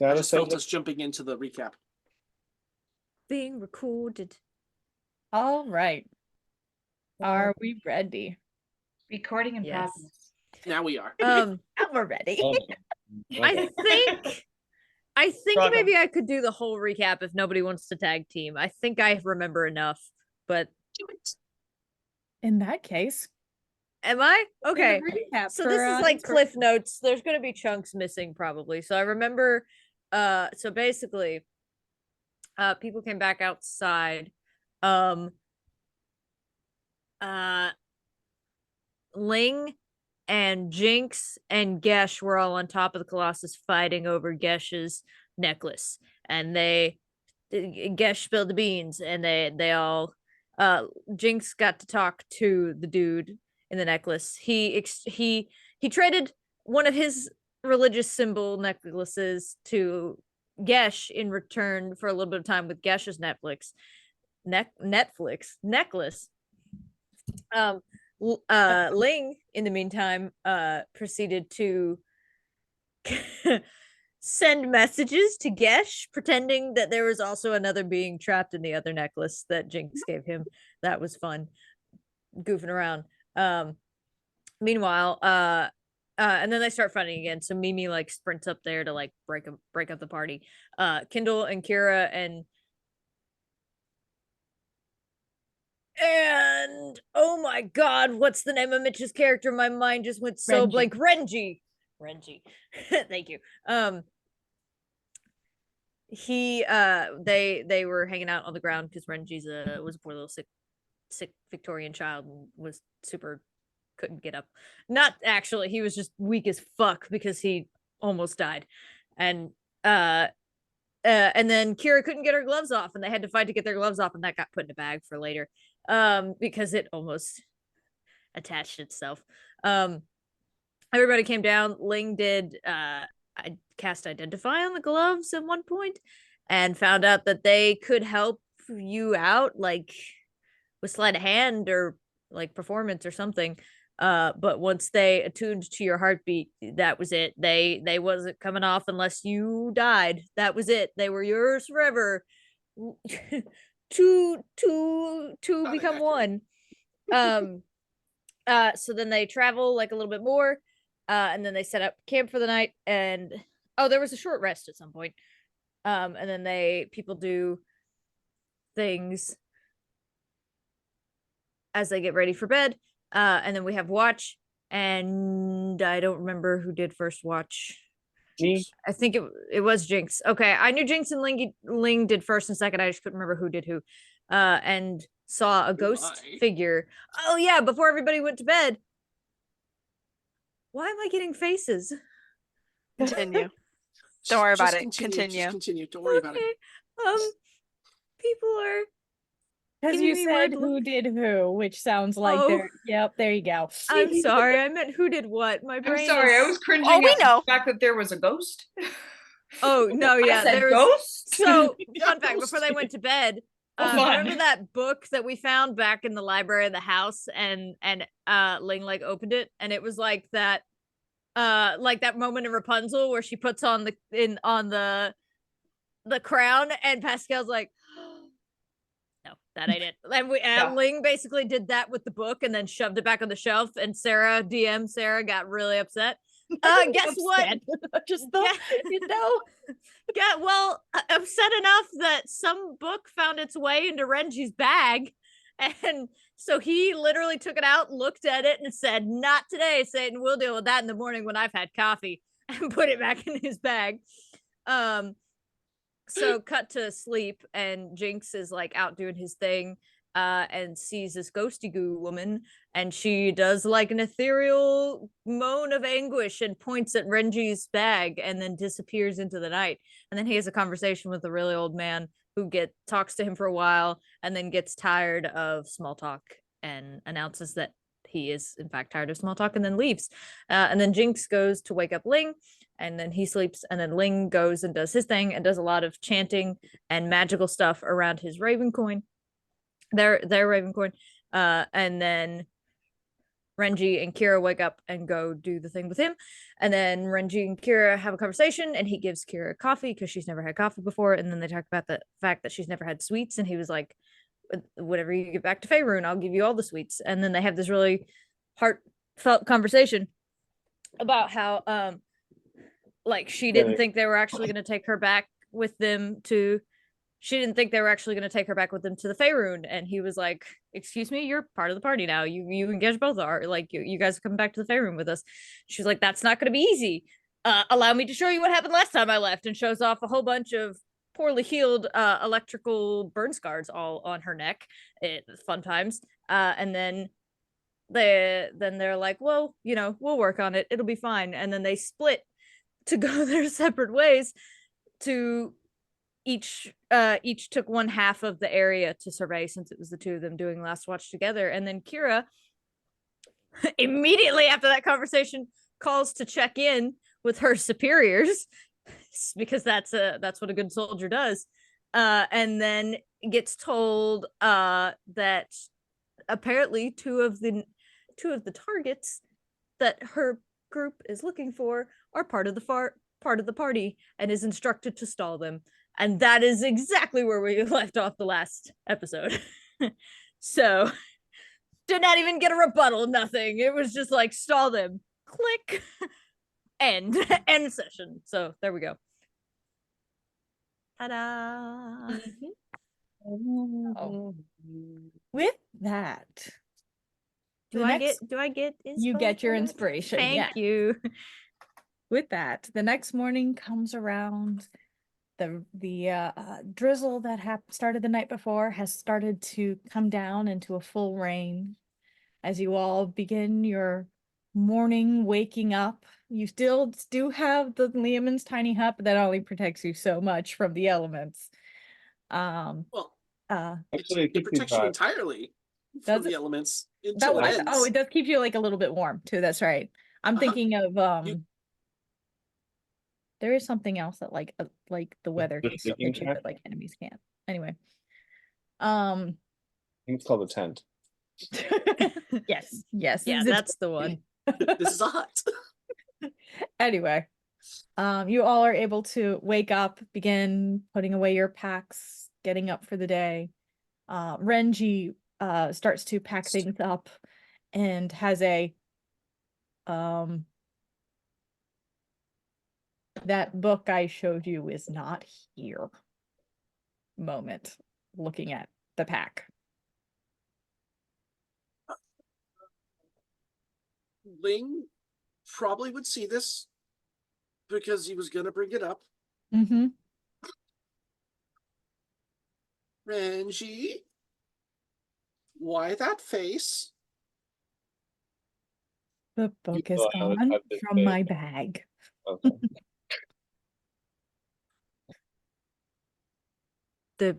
I just felt us jumping into the recap. Being recorded. All right. Are we ready? Recording in Yes. progress. Now we are. Now we're ready. I think Struggle. maybe I could do the whole recap if nobody wants to tag team. I think I remember enough, but In that case, am I? Okay. recap So for, this is like for- cliff notes. There's gonna be chunks missing probably. So I remember so basically people came back outside. Ling and Jinx and Gesh were all on top of the Colossus fighting over Gesh's necklace. And Gesh spilled the beans and they all Jinx got to talk to the dude in the necklace. He traded one of his religious symbol necklaces to Gesh in return for a little bit of time with Gesh's necklace. Ling in the meantime proceeded to send messages to Gesh pretending that there was also another being trapped in the other necklace that Jinx gave him. That was fun, goofing around. Meanwhile and then they start fighting again, so Mimi like sprints up there to like break up the party. Kindle and Kira and oh my god, what's the name of Mitch's character? My mind just went so Renji. blank. Renji. Thank you. They were hanging out on the ground because Renji's was a poor little sick Victorian child and was super couldn't get up. Not actually, he was just weak as fuck because he almost died. And then Kira couldn't get her gloves off and they had to fight to get their gloves off, and that got put in a bag for later because it almost attached itself. Everybody came down. Ling did I cast identify on the gloves at one point and found out that they could help you out like with sleight of hand or like performance or something. But once they attuned to your heartbeat, that was it. They wasn't coming off unless you died. That was it. They were yours forever. two become one. So then they travel like a little bit more, and then they set up camp for the night, and there was a short rest at some point. And then people do things as they get ready for bed. And then we have watch, and I don't remember who did first watch. Me. I think it was Jinx. Okay, I knew Jinx and Ling did first and second. I just couldn't remember who did who. And saw a ghost figure. Oh yeah, before everybody went to bed. Why am I getting faces? Continue. Don't worry about it. Continue. Just continue. Don't worry about it. People are because you giving me said red who did who, which sounds like they're yep, there you go. I'm sorry, I meant who did what. My brain I'm sorry, I was cringing Oh, we at know. the fact that there was a ghost. Oh no, yeah, I said there was ghost? so Yeah, fun fact, ghost. before they went to bed, Oh, fun. remember that book that we found back in the library of the house, and Ling like opened it, and it was like that moment in Rapunzel where she puts on the crown, and Pascal's like, no, that ain't it. And Ling basically did that with the book and then shoved it back on the shelf, and Sarah got really upset. Guess what? Just thought, upset enough that some book found its way into Renji's bag, and so he literally took it out, looked at it, and said, "Not today, Satan. We'll deal with that in the morning when I've had coffee," and put it back in his bag. So cut to sleep, and Jinx is like out doing his thing, and sees this ghosty goo woman, and she does like an ethereal moan of anguish and points at Renji's bag and then disappears into the night. And then he has a conversation with a really old man who talks to him for a while and then gets tired of small talk and announces that he is in fact tired of small talk and then leaves. And then Jinx goes to wake up Ling, and then he sleeps, and then Ling goes and does his thing and does a lot of chanting and magical stuff around his Raven coin. Their Raven coin. And then Renji and Kira wake up and go do the thing with him. And then Renji and Kira have a conversation, and he gives Kira coffee because she's never had coffee before. And then they talk about the fact that she's never had sweets. And he was like, whenever you get back to Faerun, I'll give you all the sweets. And then they have this really heartfelt conversation about how like she didn't think they were actually going to take her back with them to the Faerun. And he was like, excuse me, you're part of the party now. You and Gesh both are. Like, you guys are coming back to the Faerun with us. She's like, that's not going to be easy. Allow me to show you what happened last time I left, and shows off a whole bunch of poorly healed electrical burn scars all on her neck. Fun times. And then they're like, well, we'll work on it. It'll be fine. And then they split to go their separate ways. To each took one half of the area to survey, since it was the two of them doing Last Watch together. And then Kira, immediately after that conversation, calls to check in with her superiors, because that's what a good soldier does. And then gets told that apparently two of the targets that her group is looking for are part of the party, and is instructed to stall them. And that is exactly where we left off the last episode. So did not even get a rebuttal, nothing. It was just like, stall them, click, end session. So there we go. Ta-da! Oh. With that, Do the I next- get you inspo get your for that? inspiration. Thank yeah. you. With that, the next morning comes around. The drizzle that started the night before has started to come down into a full rain. As you all begin your morning waking up, you still do have the Liamon's tiny hut, but that only protects you so much from the elements. Well, Actually, it protects you entirely Does from the elements that until it was, ends. oh, it does keep you like a little bit warm too. That's right. I'm thinking of there is something else that like the weather The can still sleeping hit you, tent? but like enemies can't. Anyway. I think it's called a tent. Yes, yes. Yeah, it's- that's the one. This is a hut. Anyway, you all are able to wake up, begin putting away your packs, getting up for the day. Renji starts to pack things up and has a that book I showed you is not here moment, looking at the pack. Ling probably would see this because he was going to bring it up. Mm-hmm. Renji, why that face? The book is thought I would gone have this from big. my bag. Okay. The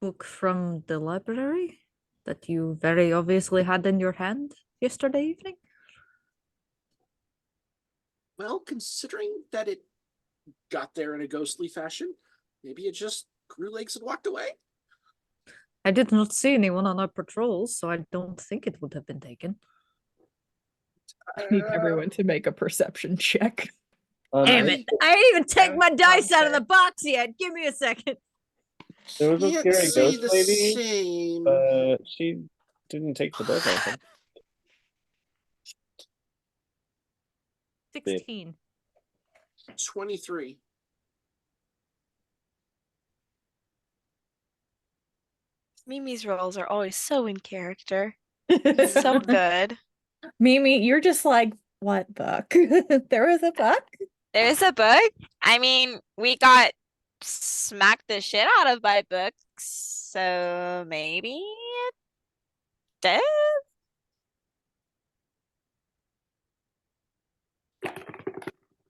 book from the library that you very obviously had in your hand yesterday evening? Well, considering that it got there in a ghostly fashion, maybe it just grew legs and walked away. I did not see anyone on our patrols, so I don't think it would have been taken. I need everyone to make a perception check. Damn it! I didn't even take was my dice out of unfair. the box yet. Give me a second. There was a Can't scary see ghost the lady, same. but she didn't take the book, I think. 16. 23. Mimi's rolls are always so in character. So good. Mimi, you're just like, what book? There was a book? There's a book. I mean, we got smacked the shit out of by books, so maybe it did.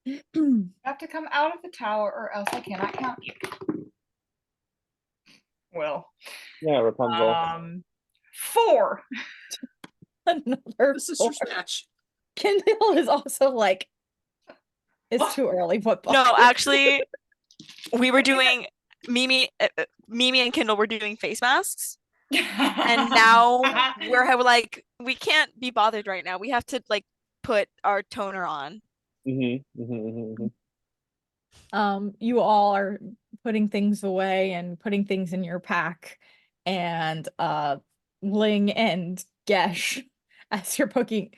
You have to come out of the tower or else I cannot count you. Well, Yeah, Rapunzel. 4. Another The sisters four. match. Kindle is also like, it's too early. What book? No, actually, we were doing Mimi and Kindle were doing face masks, and now we're like we can't be bothered right now. We have to like put our toner on. You all are putting things away and putting things in your pack, and Ling and Gesh, as you're putting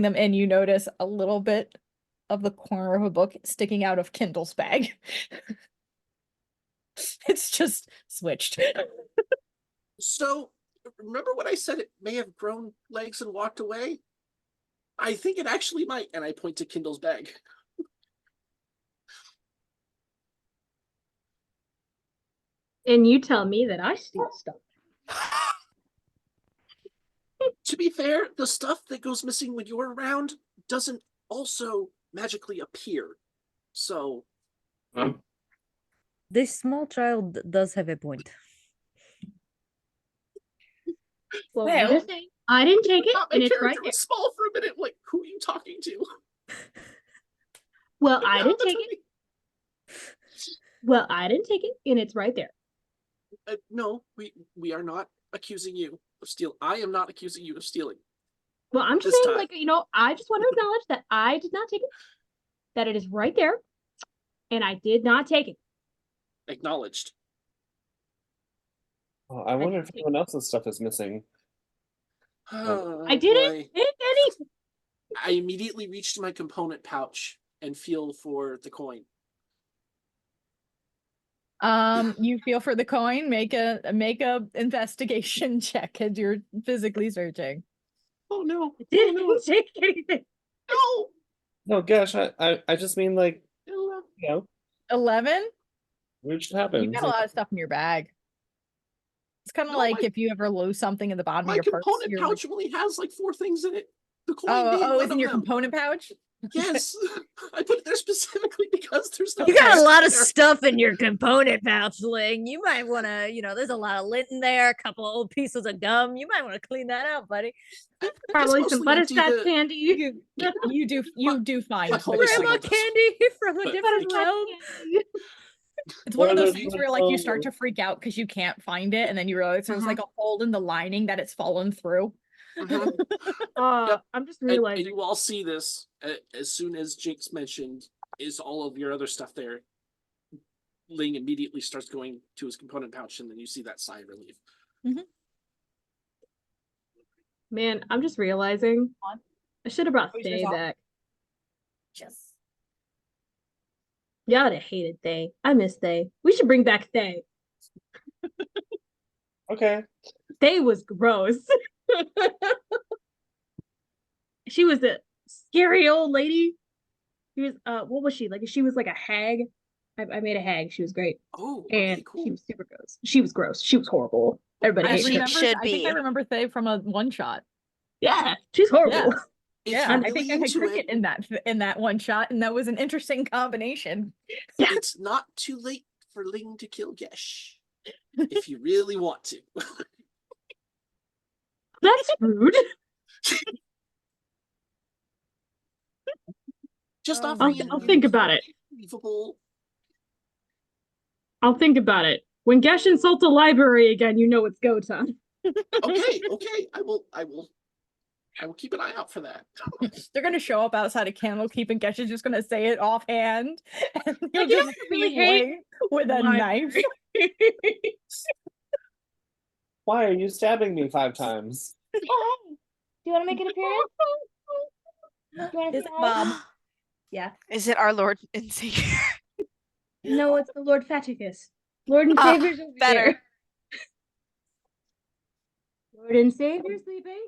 them in, you notice a little bit of the corner of a book sticking out of Kindle's bag. It's just switched. So, remember when I said it may have grown legs and walked away? I think it actually might, and I point to Kindle's bag. And you tell me that I steal stuff. To be fair, the stuff that goes missing when you're around doesn't also magically appear. So, This small child does have a point. Well, Well, I'm just saying, I didn't take it, thought my and it's character right there. was small for a minute. Like, who are you talking to? Well, But I now didn't that's take it. okay. Well, I didn't take it, and it's right there. No, we are not accusing you of stealing. I am not accusing you of stealing. Well, I'm just This saying, time. like, you know, I just want to acknowledge that I did not take it, that it is right there, and I did not take it. Acknowledged. I wonder if take- anyone else's stuff is missing. Oh, I didn't boy. take any. I immediately reach my component pouch and feel for the coin. You feel for the coin, make a investigation check as you're physically searching. Oh no! I didn't take anything. No! No, gosh, I just mean like, No. you know, 11? weird shit You happens. got a lot of stuff in your bag. It's kind of No, like my- if you ever lose something in the bottom of My your purse. component you're pouch only has like 4 things in it. The coin oh, being oh, one it's in of your them. component pouch? Yes, I put it there specifically because there's no. You got a Okay. lot of there. stuff in your component pouch, Ling. You might want to, there's a lot of lint in there, a couple old pieces of gum. You might want to clean that out, buddy. It's Probably some mostly empty. butterscotch The- candy. You do find my the holy coin. symbol Grandma does. candy from a But- different realm. It's What one of are those those things where like you start little- to freak out because you can't find it, and then you realize there's like a hole in the lining that it's fallen through. Mhm. Yep. I'm just And realizing. you all see this as soon as Jinx mentioned, is all of your other stuff there. Ling immediately starts going to his component pouch, and then you see that sigh of relief. Man, I'm just realizing. On. I should have brought Oh, is yours Faye off? back. Yes. Y'all would have hated Thay. I miss Thay. We should bring back Thay. Okay. Thay was gross. She was a scary old lady. She was what was she? Like she was like a hag. I made a hag. She was great. Oh, And okay, cool. she was super gross. She was gross. She was horrible. Everybody I hated her. should I think I be. remember Thay from a one shot. Yeah, she's horrible. Yeah. If Yeah, you're I think really I had into cricket it, in that one shot, and that was an interesting combination. Yeah. it's not too late for Ling to kill Gesh. If you really want to. That's rude. Just Oh, offering I'll an think about it. unbelievable. I'll think about it. When Gesh insults a library again, you know it's go time. Okay, I will keep an eye out for that. They're gonna show up outside of Candlekeep, and Gesh is just gonna say it offhand, and you'll Like, you know just what I really see hate? Ling with a knife. Library. Why are you stabbing me 5 times? Oh, hey. Do you want to make an appearance? Do you want to Is say it hi? Bob? Yeah. Is it our Lord and Savior? No, it's the Lord Faticus. Lord and Ah, Savior's over better. there. Lord and Savior sleeping.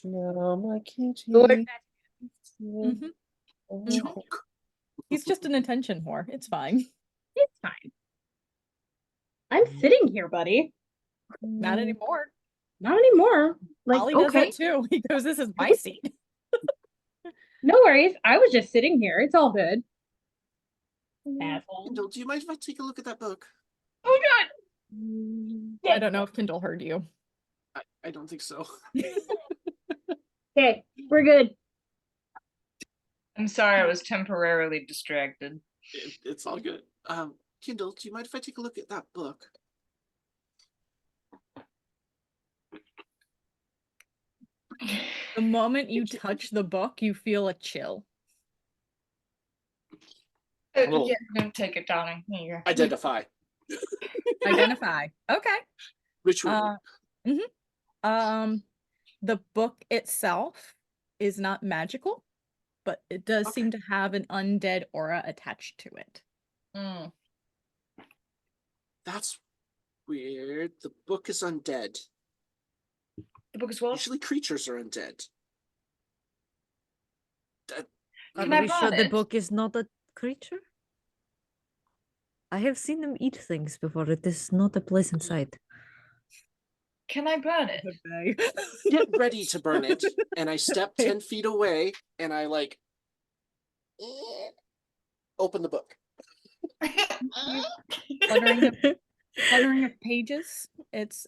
Now my kitty. Lord Mhm. Mhm. Joke. He's just an attention whore. It's fine. It's fine. I'm sitting here, buddy. Not anymore. Not anymore. Like, Ollie does okay, that too. He goes, "This is my seat." no worries. I was just sitting here. It's all good. Asshole. Kendall, do you mind if I take a look at that book? Oh god. I don't know if Kendall heard you. I don't think so. Okay, we're good. I'm sorry, I was temporarily distracted. It's all good. Kendall, do you mind if I take a look at that book? The moment you touch the book, you feel a chill. Little- Yeah, don't take it, darling. Here you go. Identify. Identify. Okay. Ritual. The book itself is not magical, but it does Okay. seem to have an undead aura attached to it. Mm. That's weird. The book is undead. The book is what? Usually creatures are undead. Can Are I we burn sure the it? book is not a creature? I have seen them eat things before. It is not a pleasant sight. Can I burn it? Get ready to burn it, and I step 10 feet away, and I like open the book. Fluttering of pages.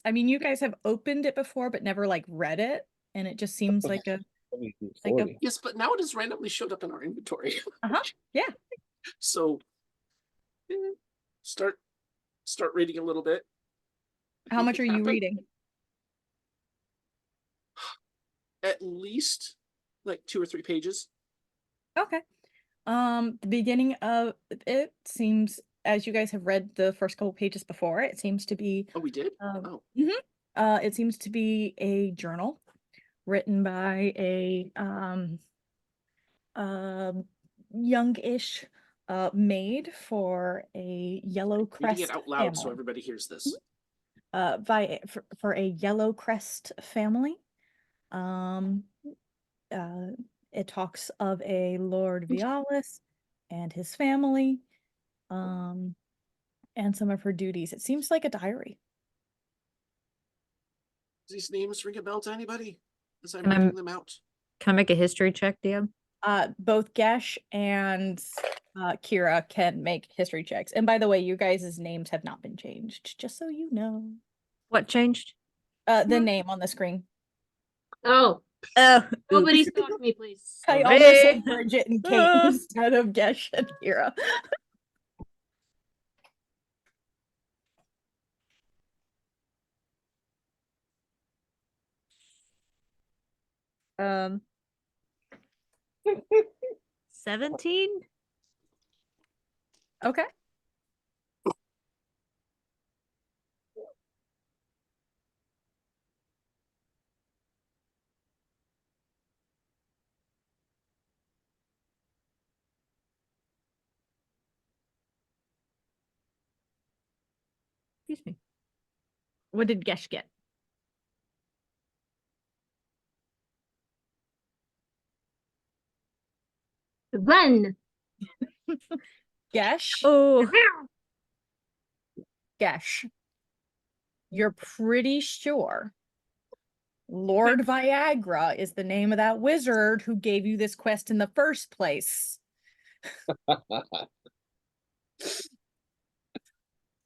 I mean, you guys have opened it before, but never like read it, and it just seems like a 40. Yes, but now it has randomly showed up in our inventory. yeah. So start reading a little bit. How much are you Happen. reading? At least like 2 or 3 pages. Okay. The beginning of it seems, as you guys have read the first couple pages before, it seems to be Oh, we did? it seems to be a journal written by a youngish maid for a yellow Reading crest it out loud so family. everybody hears this. For a yellow crest family. It talks of a Lord Vialis and his family, and some of her duties. It seems like a diary. Does these names ring a bell to anybody as I'm Can I- reading them out? Can I make a history check, DM? Both Gesh and Kira can make history checks. And by the way, you guys' names have not been changed, just so you know. What changed? The name on the screen. Oh, Oh, nobody stalk me, please. I almost said Sorry. Bridget and Kate instead of Gesh and Kira. Um, 17? Okay. Excuse me. What did Gesh get? Run. Gesh? Oh, Gesh. You're pretty sure Lord Viagra is the name of that wizard who gave you this quest in the first place.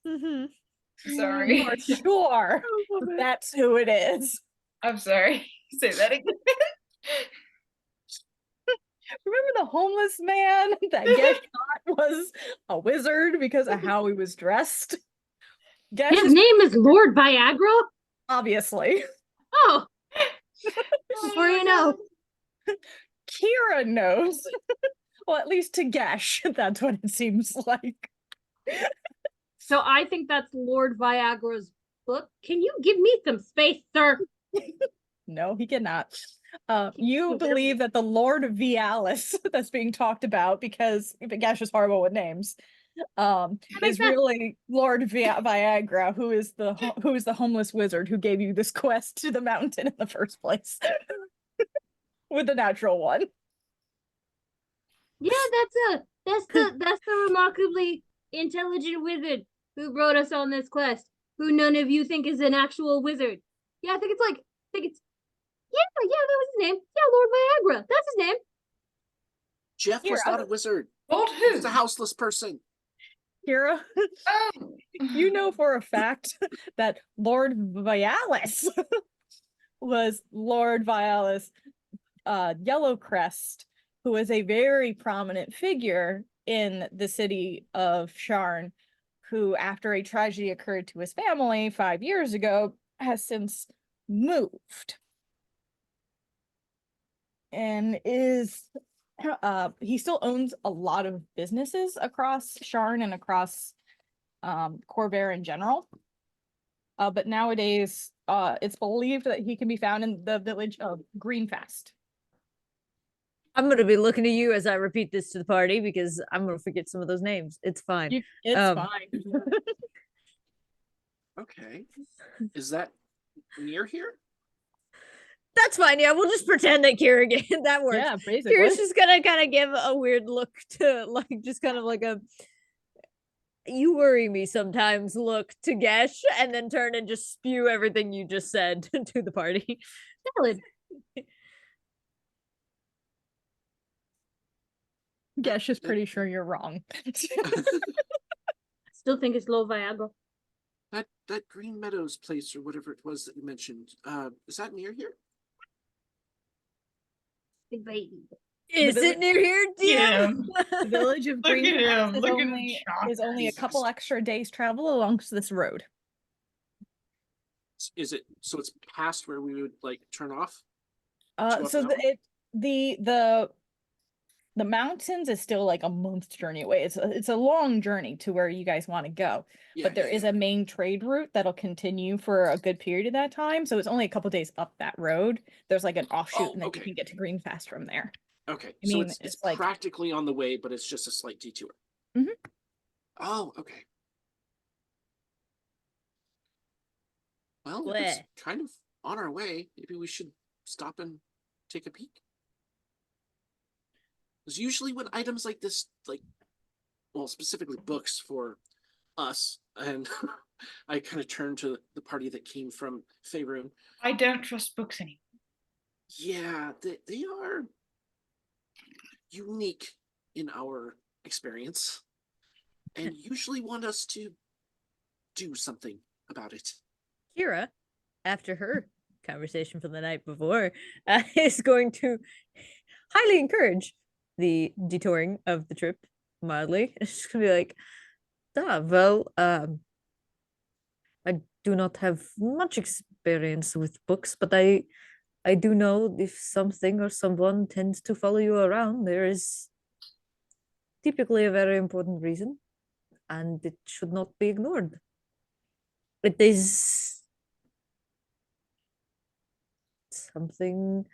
mm-hmm. Sorry. You're sure that's who it is. I'm sorry. Say that again. Remember the homeless man that Gesh thought was a wizard because of how he was dressed? Gesh His is name is Lord Viagra? obviously. Oh. Before you know. Kira knows. Well, at least to Gesh, that's what it seems like. So I think that's Lord Viagra's book. Can you give me some space, sir? No, he cannot. You believe that the Lord Vialis that's being talked about, because Gash is horrible with names, is really Lord Viagra, who is the homeless wizard who gave you this quest to the mountain in the first place, with the natural one. Yeah, that's the remarkably intelligent wizard who brought us on this quest, who none of you think is an actual wizard. Yeah, I think it's that was his name. Yeah, Lord Viagra. That's his name. Jeff was Kira. not a wizard. Lord He's who? a houseless person. Kira, Oh. you know for a fact that Lord Vialis was Lord Vialis Yellowcrest, who is a very prominent figure in the city of Sharn, who, after a tragedy occurred to his family 5 years ago, has since moved. and is he still owns a lot of businesses across Sharn and across Corvair in general. But nowadays, it's believed that he can be found in the village of Greenfast. I'm gonna be looking at you as I repeat this to the party because I'm gonna forget some of those names. It's fine. It's Um, fine. Okay. Is that near here? That's fine. Yeah, we'll just pretend that Kira that works. Yeah, basically. Kira's just gonna kind of give a weird look to like just kind of like a you worry me sometimes look to Gesh and then turn and just spew everything you just said to the party. Valid. Gesh is pretty sure you're wrong. Still think it's low Viagra. That Green Meadows place or whatever it was that you mentioned, is that near here? Big baby. Is it near here, Yeah. DM? The village of Look at Greenfast him, is look at him only a shocked. couple extra days travel along this road. Is it so it's past where we would like turn off? So the mountains is still like a month's journey away. It's a long journey to where you guys want to go. Yeah, But there is a main trade route that'll continue for a good period of that time. So it's only a couple days up that road. There's like an offshoot, Oh, and then okay. you can get to Greenfast from there. Okay. I So mean, it's it's like- practically on the way, but it's just a slight detour. Mhm. Oh, okay. Well, if it's Bleh. kind of on our way, maybe we should stop and take a peek. Because usually when items like this, like, well, specifically books for us, and I kind of turn to the party that came from Faerun. I don't trust books anymore. Yeah, they are unique in our experience, and usually want us to do something about it. Kira, after her conversation from the night before, is going to highly encourage the detouring of the trip mildly. It's just gonna be like, well, I do not have much experience with books, but I do know if something or someone tends to follow you around, there is typically a very important reason, and it should not be ignored. It is something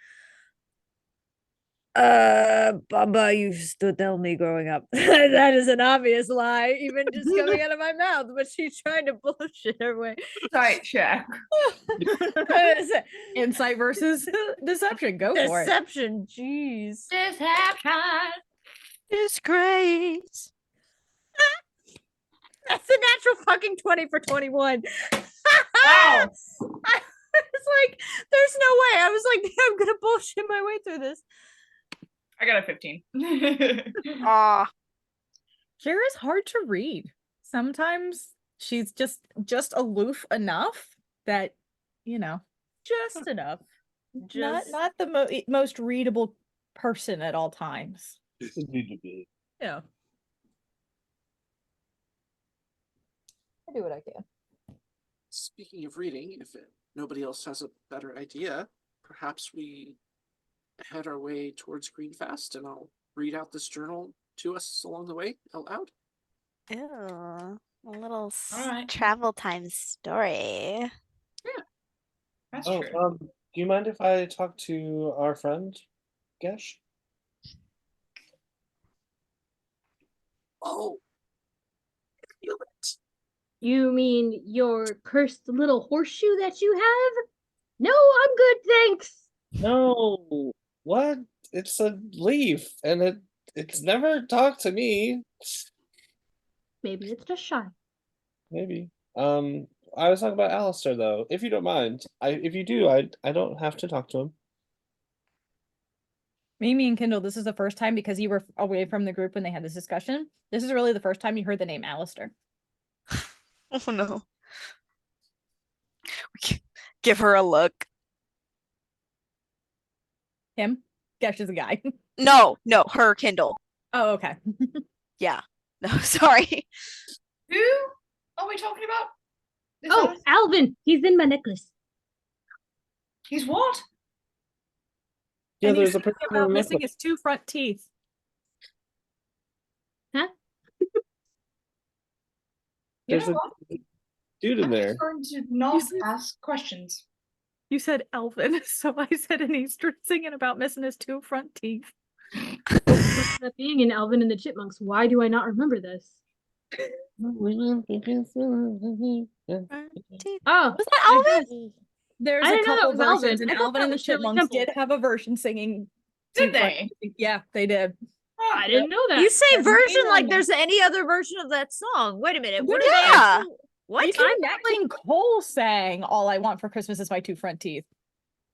Baba used to tell me growing up. That is an obvious lie, even just coming out of my mouth, but she's trying to bullshit her way. Sight check. Insight versus deception. Go for it. Deception, jeez. Deception. Disgrace. That's a natural fucking 20 for 21. Wow. It's like, there's no way. I was like, I'm gonna bullshit my way through this. I got a 15. Aw. Kira's hard to read. Sometimes she's just aloof enough that, you know, Just enough. Just not the most readable person at all times. yeah. I do what I can. Speaking of reading, if nobody else has a better idea, perhaps we head our way towards Greenfast, and I'll read out this journal to us along the way out loud. Ew. A little Alright. travel time story. That's Oh, true. do you mind if I talk to our friend, Gesh? Oh, I feel it. You mean your cursed little horseshoe that you have? No, I'm good, thanks. No. What? It's a leaf, and it's never talked to me. Maybe it's just shy. Maybe. I was talking about Alistair though. If you don't mind, if you do, I don't have to talk to him. Mimi and Kindle, this is the first time because you were away from the group when they had this discussion. This is really the first time you heard the name Alistair. Oh no. Give her a look. Him? Gesh is a guy. No, her Kindle. Oh, okay. Yeah. No, sorry. Who are we talking about? This Oh, Alice? Alvin, he's in my necklace. He's what? Yeah, And there's a he's thinking particular about missing necklace. his 2 front teeth. You There's know a what? dude in I'm there. just going to not said- ask questions. You said Elvin, so I said, and he's singing about missing his 2 front teeth. That being in Alvin and the Chipmunks, why do I not remember this? Oh, Was that I Alvin? guess. There's I a didn't know that couple was Alvin. versions, and I thought Alvin that and the was Shirley Chipmunks did Temple. have a version singing. Did 2 front they? teeth. Yeah, they did. I didn't know that. You say There's version many like on there's any other version of that song. Wait a minute. What There did they is. actually? Are What? you kidding? Nat King Cole sang "All I Want for Christmas Is My 2 Front Teeth."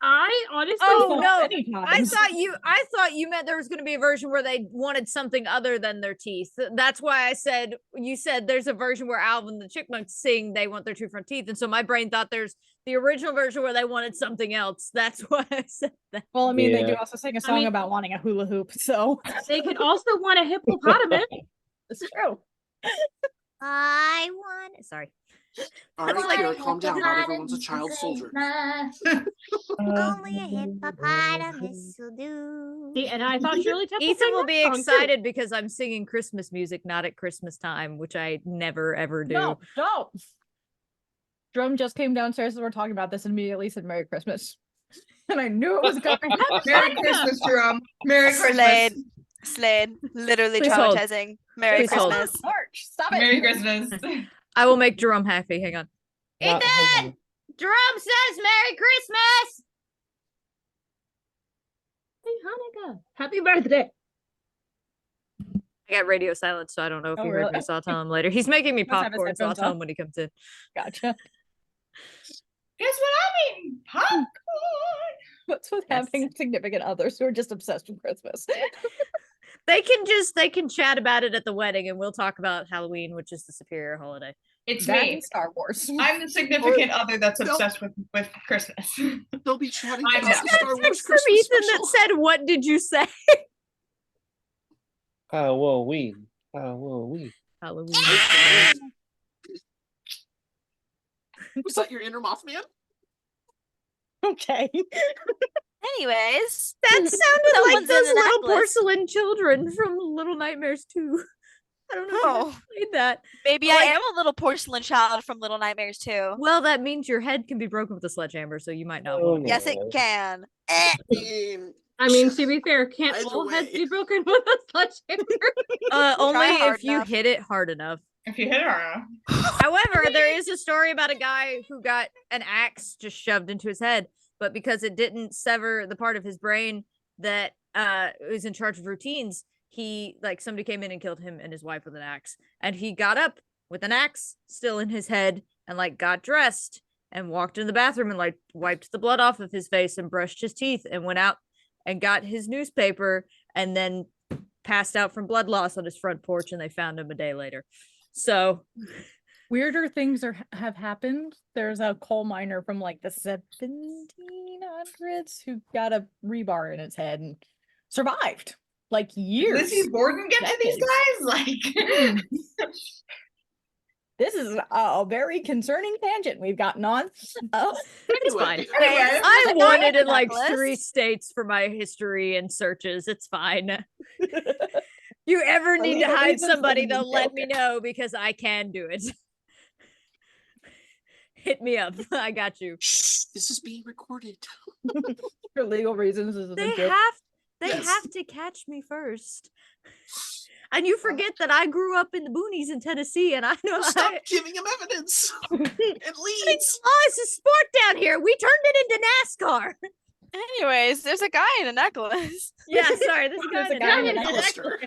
I honestly Oh, Well, no. many I times. thought you meant there was going to be a version where they wanted something other than their teeth. That's why I said you said there's a version where Alvin and the Chipmunks sing they want their 2 front teeth, and so my brain thought there's the original version where they wanted something else. That's why I said that. Well, I mean, they do Yeah. also sing a song mean- about wanting a hula hoop, so they could also want a hippopotamus. it's true. I want. Sorry. All right, like- Kira, calm down. Not everyone's a child soldier. Only a hippopotamus will do. See, and I thought Shirley Temple Ethan sang will that be song, too. excited because I'm singing Christmas music, not at Christmas time, which I never ever do. No, don't. Drum just came downstairs and we're talking about this and immediately said Merry Christmas. And I knew it was coming. Merry Christmas, Jerome. Merry Christmas. Slade. Slade. Literally Please hold. traumatizing. Merry Please hold. Christmas. March, stop it. Merry Christmas. I will make Jerome happy. Hang on. Not- Ethan! Jerome says Merry Christmas! Hey, Hanukkah. Happy birthday. I got radio silence, so I don't know if Oh, you heard really? me, so I'll tell him later. He's making me Must have his popcorn, so I'll headphones tell on. him when he comes in. Gotcha. Guess what I'm eating? Popcorn. What's with Yes. having significant others who are just obsessed with Christmas? They can chat about it at the wedding, and we'll talk about Halloween, which is the superior holiday. It's That me. and Star Wars. I'm the significant other that's Nope. obsessed with Christmas. They'll be chatting I'm about not. the Star Wars Text from Christmas Ethan special. that said, "What did you say?" Halloween. Halloween. Halloween. Was that your inner Mothman? Okay. Anyways, That sounded like Someone's in those the little necklace. porcelain children from Little Nightmares 2. I don't know if you Oh. guys played that. maybe Like- I am a little porcelain child from Little Nightmares too. Well, that means your head can be broken with a sledgehammer, so you might not Oh, want to. Yes, it no. can. I mean, to be fair, can't Either all heads way. be broken with a sledgehammer? Only hard if you enough. hit it hard enough. If you hit her, However, there is a story about a guy who got an axe just shoved into his head, but because it didn't sever the part of his brain that was in charge of routines, somebody came in and killed him and his wife with an axe. And he got up with an axe still in his head and got dressed and walked in the bathroom and wiped the blood off of his face and brushed his teeth and went out and got his newspaper and then passed out from blood loss on his front porch, and they found him a day later. So Weirder things have happened. There's a coal miner from like the 1700s who got a rebar in his head and survived like years. Lizzie Borden get to these guys? Like, This is a very concerning tangent we've gotten on. it's fine. Anyways, I the won guy it in like necklace. 3 states for my history and searches. It's fine. You ever need to legal hide reasons, somebody, let me though, let me joke. know because I can do it. Hit me up. I got you. Shh, this is being recorded. For legal reasons. This is a They joke. Yes. have to catch me first. And you forget that I grew up in the boonies in Tennessee, and I know Stop I, giving him evidence and leads. it's a sport down here. We turned it into NASCAR. Anyways, there's a guy in a necklace. Yeah, sorry. This There's guy a guy in a necklace. necklace.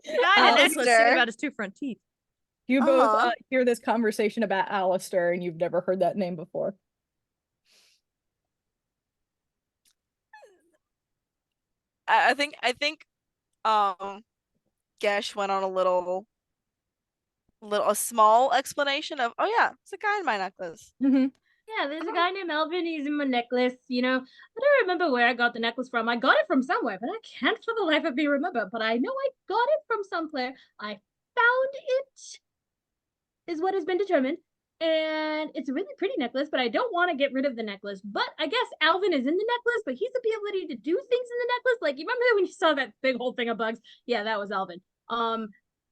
Guy in a necklace singing Alistair. about his 2 front teeth. You both Uh-huh. hear this conversation about Alistair and you've never heard that name before. I think Gesh went on a small explanation of, oh yeah, it's a guy in my necklace. Mm-hmm. Yeah, there's a guy named Elvin. He's in my necklace. I don't remember where I got the necklace from. I got it from somewhere, but I can't for the life of me remember. But I know I got it from somewhere. I found it, is what has been determined. And it's a really pretty necklace, but I don't want to get rid of the necklace. But I guess Alvin is in the necklace, but he's the ability to do things in the necklace. Like, you remember when you saw that big whole thing of bugs? Yeah, that was Alvin.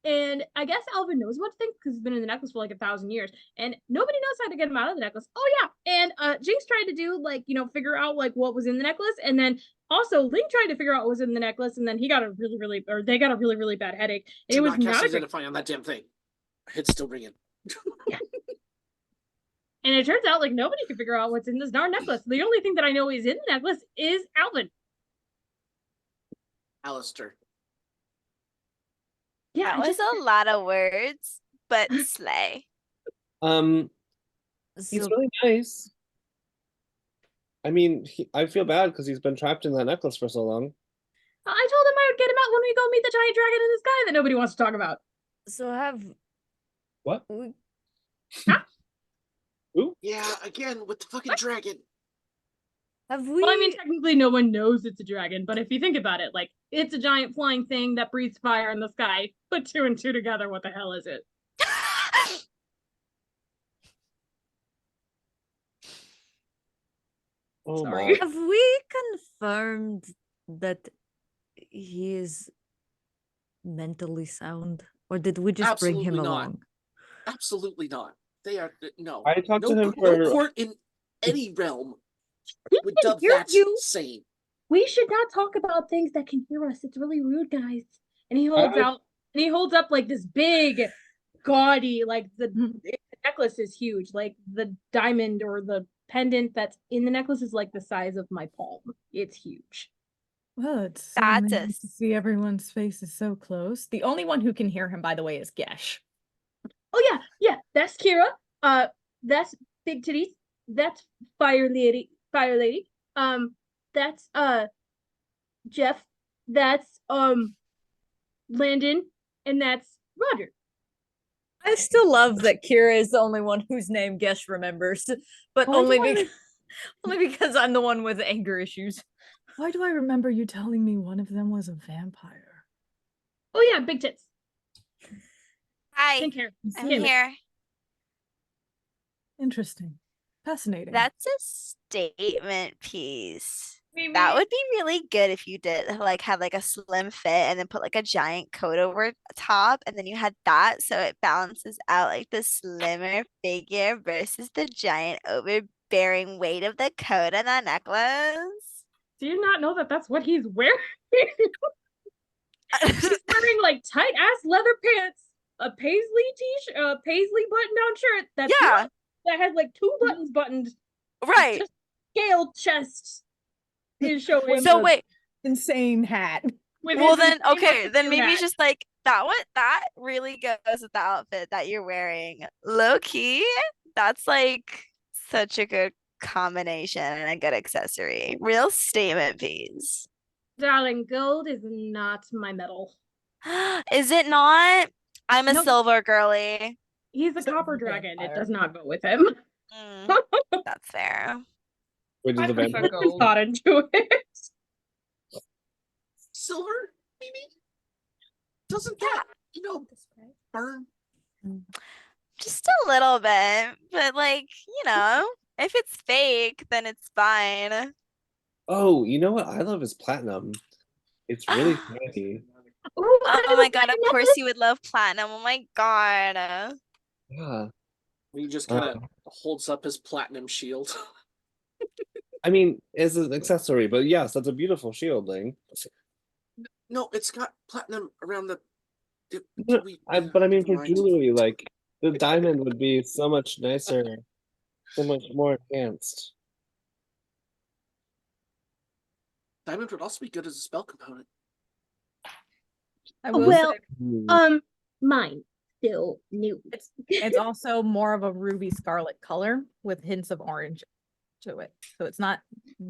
And I guess Alvin knows what to think because he's been in the necklace for like 1,000 years, and nobody knows how to get him out of the necklace. Oh yeah, and Jinx tried to do like figure out like what was in the necklace, and then also Link tried to figure out what was in the necklace, and then they got a really bad headache. And Do it was not not cast a great. identify on that damn thing. Head's still ringing. And it turns out like nobody can figure out what's in this darn necklace. The only thing that I know is in the necklace is Alvin. Alistair. Yeah, That was a lot of words, but slay. He's So really nice. I mean, I feel bad because he's been trapped in that necklace for so long. I told him I would get him out when we go meet the giant dragon in the sky that nobody wants to talk about. so have What? we Ooh. Yeah, again with the fucking dragon. have we Well, I mean, technically no one knows it's a dragon, but if you think about it, like, it's a giant flying thing that breathes fire in the sky. Put 2 and 2 together, what the hell is it? Oh Sorry. my. have we confirmed that he is mentally sound, or did we just bring him Absolutely not. along? Absolutely not. They are no. I talked no, to him no for court in any realm He would can dub hear that you. sane. We should not talk about things that can hear us. It's really rude, guys. And he holds up like this big, gaudy, like the necklace is huge. Like the diamond or the pendant that's in the necklace is like the size of my palm. It's huge. Well, it's so That's nice to see everyone's faces so close. The only one who can hear him, by the way, is Gesh. Oh yeah, that's Kira. That's Big Titties. That's Fire Lady. That's Jeff. That's Landon, and that's Roger. I still love that Kira is the only one whose name Gesh remembers, but Why only do I because only because I'm the one with anger issues. Why do I remember you telling me one of them was a vampire? Oh yeah, Big Tits. Hi, Pink hair. I'm Can't- here. Interesting. Fascinating. That's a statement piece. That would be really good if you did like have like a slim fit and then put like a giant coat over top, and then you had that so it balances out like the slimmer figure versus the giant overbearing weight of the coat and the necklace. Do you not know that that's what he's wearing? He's wearing like tight ass leather pants, a paisley t-shirt, a paisley button-down shirt that's Yeah, that has like 2 buttons buttoned. right. Just scaled chest is showing. So wait, insane hat. with well his then insane okay, looking then maybe hat. just like that really goes with the outfit that you're wearing. Low key, that's like such a good combination and a good accessory. Real statement piece. Darling, gold is not my metal. Is it not? I'm a Nope. silver girly. He's a So copper he's a dragon. It vampire. does not go with him. Mm, that's fair. Wait, does I the prefer vampire? gold. Thought into it. Silver, maybe? Doesn't that, burn? Just a little bit, but like, if it's fake, then it's fine. Oh, you know what I love is platinum. It's really pretty. Ooh, Oh my god, of course you would love platinum. Oh my god. Yeah. He just kind of holds up his platinum shield. I mean, as an accessory, but yes, that's a beautiful shield, Ling. No, it's got platinum around the. No, but I mean, never for mind. jewelry, like the diamond would be so much nicer, so much more advanced. Diamond would also be good as a spell component. I will Well, say mine still new. it's also more of a ruby scarlet color with hints of orange to it. So it's not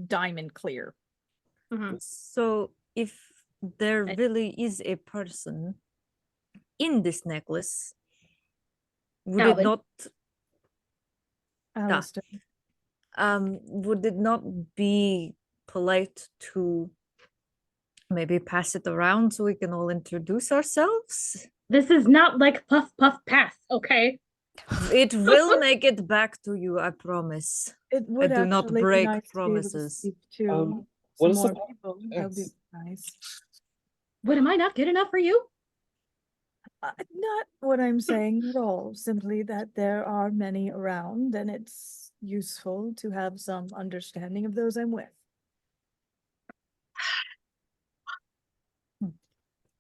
diamond clear. So if there I- really is a person in this necklace, would Alvin. it not Alistair. would it not be polite to maybe pass it around so we can all introduce ourselves? This is not like Puff Puff Pass, okay? It will make it back to you, I promise. It would do not actually be break nice to be able to promises. speak to what some is the more people. That would be Yes. nice. What, am I not good enough for you? Not what I'm saying at all. Simply that there are many around, and it's useful to have some understanding of those I'm with.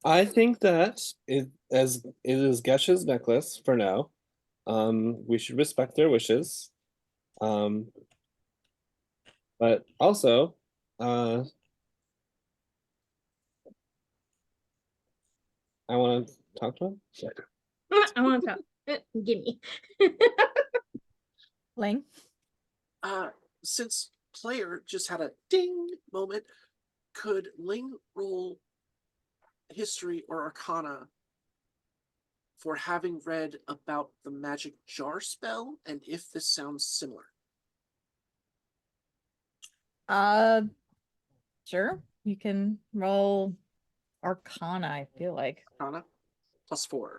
I think that it is Gesh's necklace for now. We should respect their wishes. But also, I want to talk to him. I want to talk. Gimme. Lang? Since player just had a ding moment, could Ling roll history or arcana for having read about the magic jar spell, and if this sounds similar? Sure. You can roll Arcana, I feel like. Arcana +4.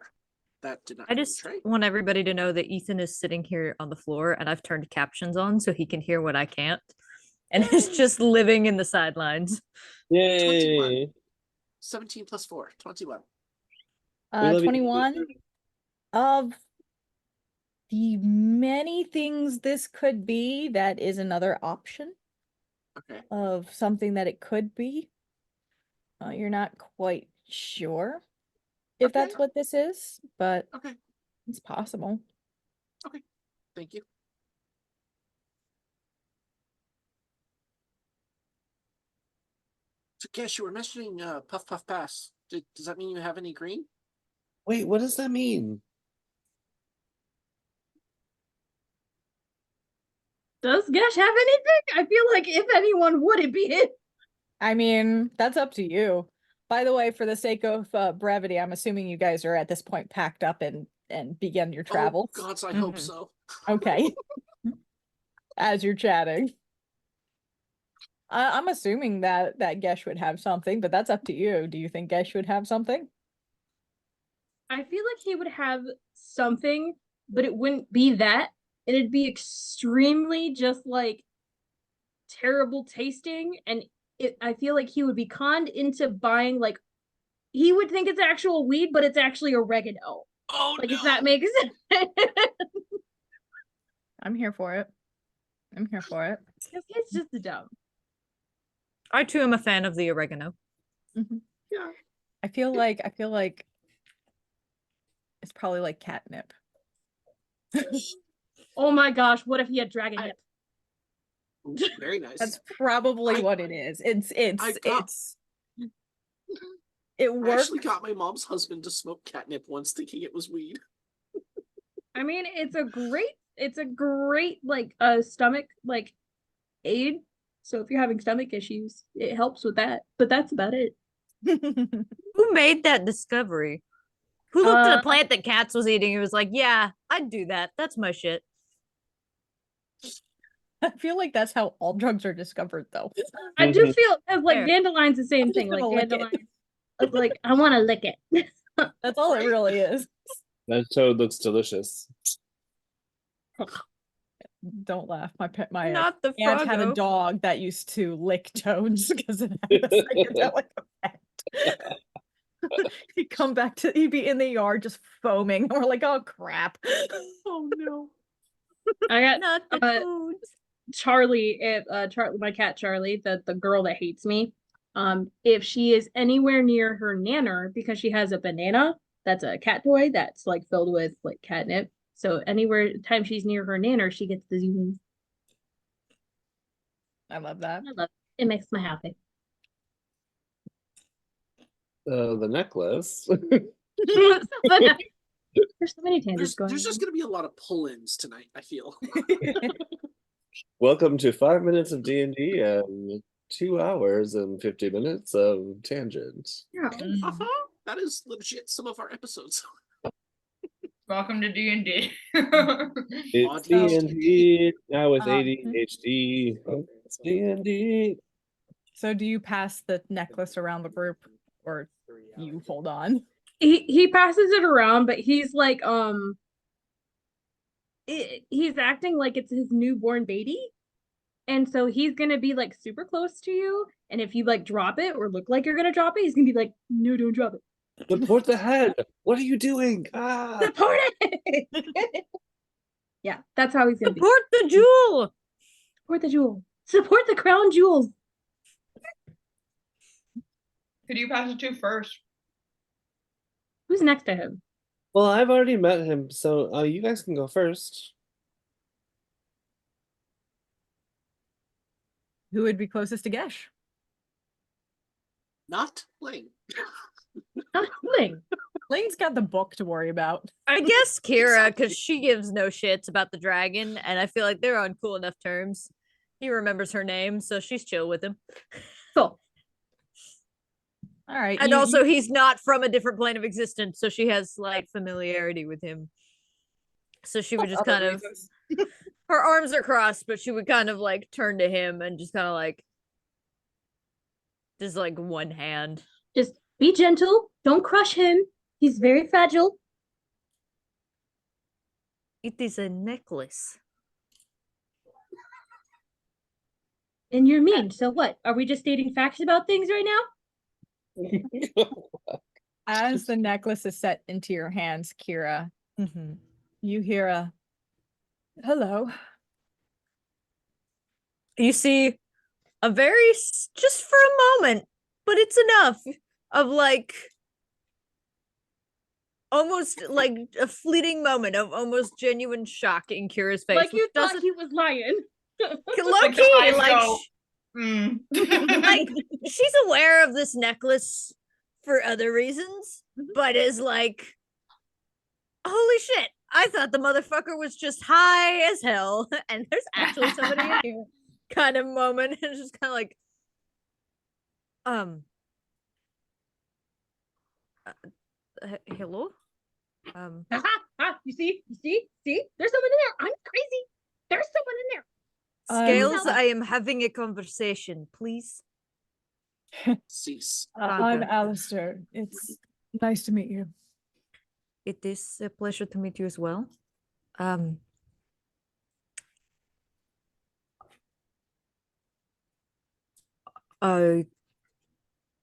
That did not I go just right. want everybody to know that Ethan is sitting here on the floor and I've turned captions on so he can hear what I can't. And he's just living in the sidelines. Yay! 21. 17 +4, 21. We love you. 21. Of the many things this could be, that is another option Okay. of something that it could be. You're not quite sure if that's Okay. what this is, but Okay. it's possible. Thank you. So, Cash, you were mentioning Puff Puff Pass. Does that mean you have any green? Wait, what does that mean? Does Gesh have anything? I feel like if anyone would, it be it. I mean, that's up to you. By the way, for the sake of brevity, I'm assuming you guys are at this point packed up and begin your travels. Oh, gods, I hope Mhm. so. Okay. As you're chatting. I'm assuming that Gesh would have something, but that's up to you. Do you think Gesh would have something? I feel like he would have something, but it wouldn't be that. It'd be extremely just like terrible tasting, and I feel like he would be conned into buying like he would think it's actual weed, but it's actually oregano. Oh, Like no. if that makes sense. I'm here for it. I'm here for it. Because he's just dumb. I too am a fan of the oregano. Yeah. I feel like it's probably like catnip. Oh my gosh, what if he had dragon hip? Ooh, very nice. That's probably I- what it is. I It I works. actually got my mom's husband to smoke catnip once, thinking it was weed. I mean, it's a great like stomach like aid. So if you're having stomach issues, it helps with that. But that's about it. Who made that discovery? Who looked at Uh, a plant that Cats was eating and was like, yeah, I'd do that. That's my shit. I feel like that's how all drugs are discovered, though. I do feel like Fair. dandelion's the same I'm just thing. Like gonna lick it. dandelion, it's like I want to lick it. That's all it Right? really is. That toad looks delicious. Don't laugh. My Not the aunt had a Froggo. dog that used to lick toads because it had a psychedelic effect. He'd be in the yard just foaming. And we're like, oh crap. Oh, no. I got Not the foods. Charlie, my cat Charlie, the girl that hates me. If she is anywhere near her nanner because she has a banana, that's a cat toy that's like filled with like catnip. So anywhere time she's near her nanner, she gets the zoomies. I love that. I love it. It makes me happy. The necklace. There's so many tangents going There's just on. going to be a lot of pull-ins tonight, I feel. Welcome to 5 minutes of D&D and 2 hours and 50 minutes of tangent. Yeah. Uh-huh. That is legit some of our episodes. Welcome to D&D. It's Podcast. D&D now with Um, ADHD. It's D&D. So do you pass the necklace around the group, or you hold on? He passes it around, but he's like he's acting like it's his newborn baby. And so he's gonna be like super close to you. And if you like drop it or look like you're gonna drop it, he's gonna be like, no, don't drop it. Support the head. What are you doing? Ah. Support it. Yeah, that's how he's gonna be. Support the jewel. Support the jewel. Support the crown jewels. Who do you pass it to first? Who's next to him? Well, I've already met him, so you guys can go first. Who would be closest to Gesh? Not Ling. Ling. Lane's got the book to worry about. I guess Kira, because she gives no shits about the dragon, and I feel like they're on cool enough terms. He remembers her name, so she's chill with him. Cool. All right. And also, he's not from a different plane of existence, so she has slight familiarity with him. So she would just kind of, her arms are crossed, but she would kind of like turn to him and just kind of like, just like one hand. Just be gentle. Don't crush him. He's very fragile. It is a necklace. And you're mean. So what? Are we just stating facts about things right now? As the necklace is set into your hands, Kira, you hear a hello. You see a very, just for a moment, but it's enough of like, almost like a fleeting moment of almost genuine shock in Kira's face. Like you which thought doesn't he was lying. low key, eyes like, go, like she's aware of this necklace for other reasons, but is like, holy shit, I thought the motherfucker was just high as hell, and there's actually somebody in here kind of moment, and it's just kind of like, hello? You see? There's someone in there. I'm crazy. There's someone in there. Scales, I am having a conversation, please. Cease. I'm Alistair. It's nice to meet you. It is a pleasure to meet you as well.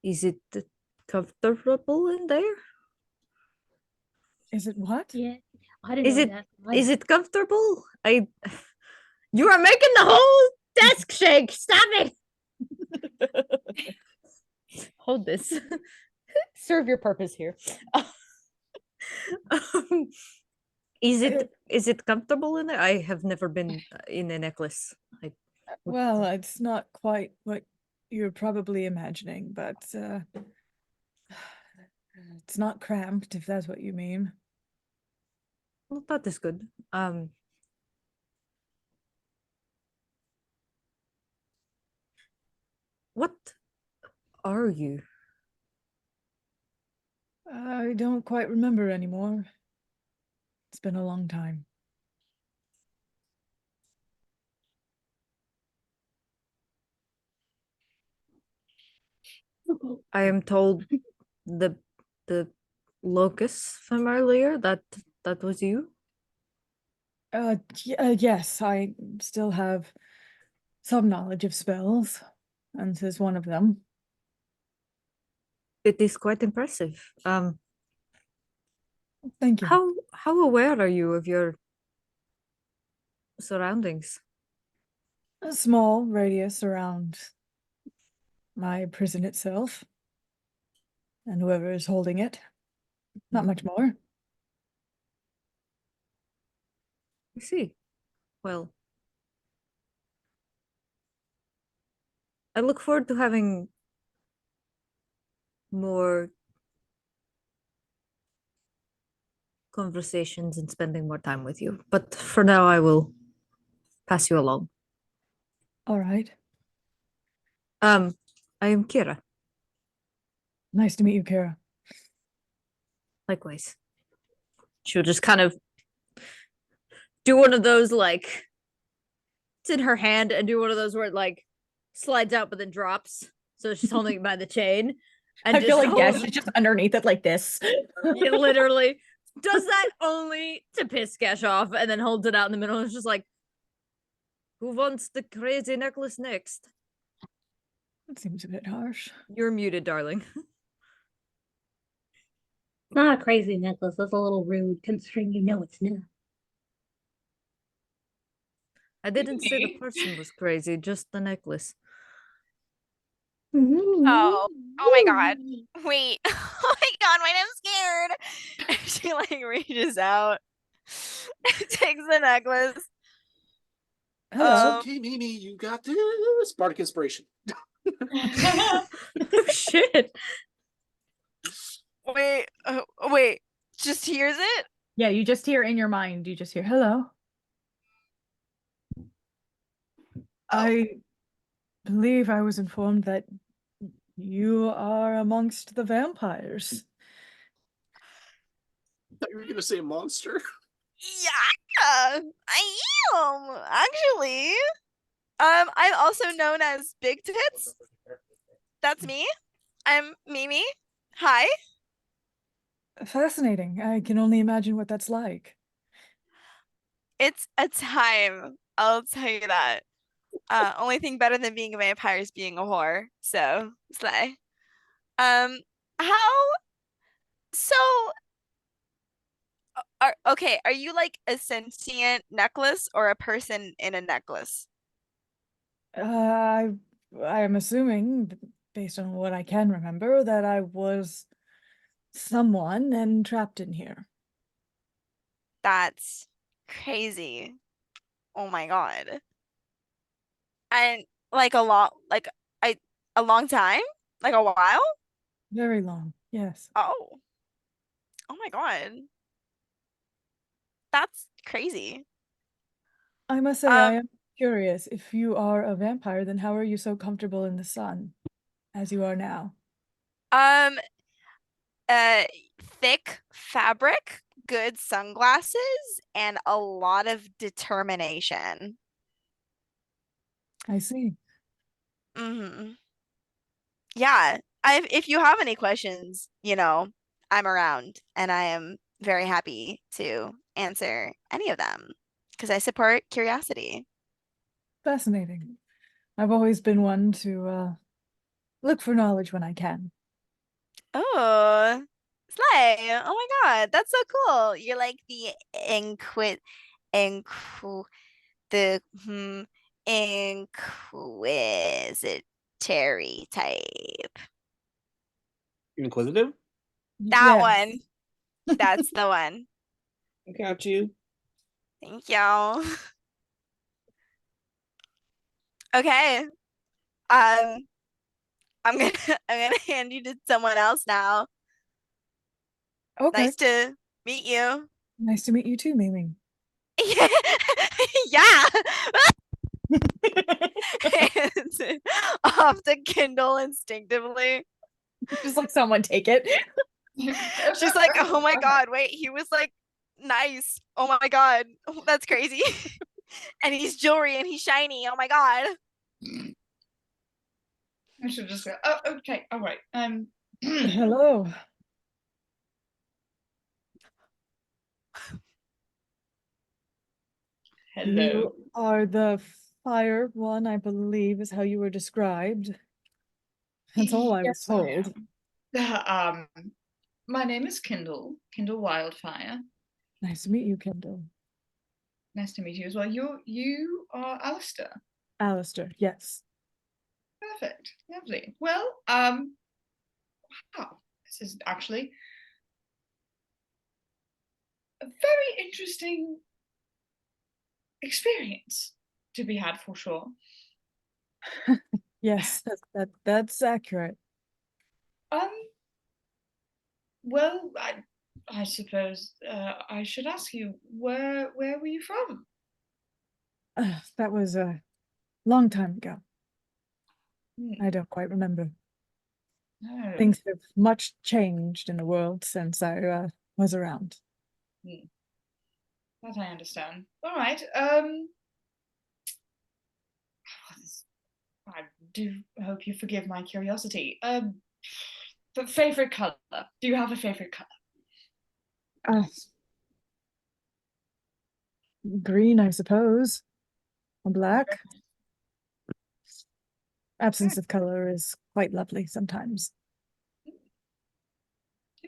Is it comfortable in there? Is it what? Yeah. I didn't Is know it that. is it comfortable? You are making the whole desk shake. Stop it. Hold this. Serve your purpose here. Is it comfortable in there? I have never been in a necklace. Well, it's not quite what you're probably imagining, but it's not cramped, if that's what you mean. Well, that is good. What are you? I don't quite remember anymore. It's been a long time. I am told the locust from earlier that was you. Yes, I still have some knowledge of spells, and this is one of them. It is quite impressive. Thank you. How aware are you of your surroundings? A small radius around my prison itself, and whoever is holding it. Not much more. I see. Well, I look forward to having more conversations and spending more time with you. But for now, I will pass you along. All right. I am Kira. Nice to meet you, Kara. Likewise. She'll just kind of do one of those, like, it's in her hand, and do one of those where it like slides out but then drops. So she's holding it by the chain. And I feel like hold- Gesh is just underneath it like this. Yeah, literally does that only to piss Cash off, and then holds it out in the middle and is just like, who wants the crazy necklace next? That seems a bit harsh. You're muted, darling. It's not a crazy necklace. That's a little rude, considering you know it's not. I didn't say the person was crazy, just the necklace. Oh my god. Wait. Oh my god, wait, I'm scared. She like reaches out and takes the necklace. Hello. Okay, Mimi, you got this. Bardic inspiration. Oh shit. Wait, just hears it? Yeah, you just hear in your mind, you just hear, hello. I believe I was informed that you are amongst the vampires. I thought you were gonna say monster. Yeah, I am actually. I'm also known as Big Tits. That's me. I'm Mimi. Hi. Fascinating. I can only imagine what that's like. It's a time. I'll tell you that. Only thing better than being a vampire is being a whore. So slay. How? So, are you like a sentient necklace or a person in a necklace? I am assuming, based on what I can remember, that I was someone and trapped in here. That's crazy. Oh my god. And like I a long time? Like a while? Very long, yes. Oh. Oh my god. That's crazy. I must say, I Um am curious. If you are a vampire, then how are you so comfortable in the sun as you are now? um uh thick fabric, good sunglasses, and a lot of determination. I see. Mm-hmm. Yeah. If you have any questions, I'm around and I am very happy to answer any of them because I support curiosity. Fascinating. I've always been one to look for knowledge when I can. Oh, slay. Oh my God, that's so cool. You're like the inqu the inquisitory type. Inquisitive? That Yes. one. That's the one. I got you. Thank you. Okay. Um, I'm gonna I'm gonna hand you to someone else now. Okay. Nice to meet you. Nice to meet you too, Mimi. Yeah. Hands it off the Kindle instinctively. Just like someone take it. She's like, oh my God, wait, he was like nice. Oh my God, that's crazy. And he's jewelry and he's shiny. Oh my God. I should just go, oh, okay, all right. Hello. Hello. You are the fire one, I believe, is how you were described. That's all I was Yes, I told. am. My name is Kindle Wildfire. Nice to meet you, Kendall. Nice to meet you as well. You are Alistair. Alistair, yes. Perfect. Lovely. Well, wow. This is actually a very interesting experience to be had for sure. Yes, that's accurate. Um, well, I suppose I should ask you, where were you from? That was a long time ago. Hmm. I don't quite remember. Oh. Things have much changed in the world since I was around. That I understand. All right. I do hope you forgive my curiosity. But favorite color? Do you have a favorite color? Green, I suppose. Or black. Absence of color is quite lovely sometimes. You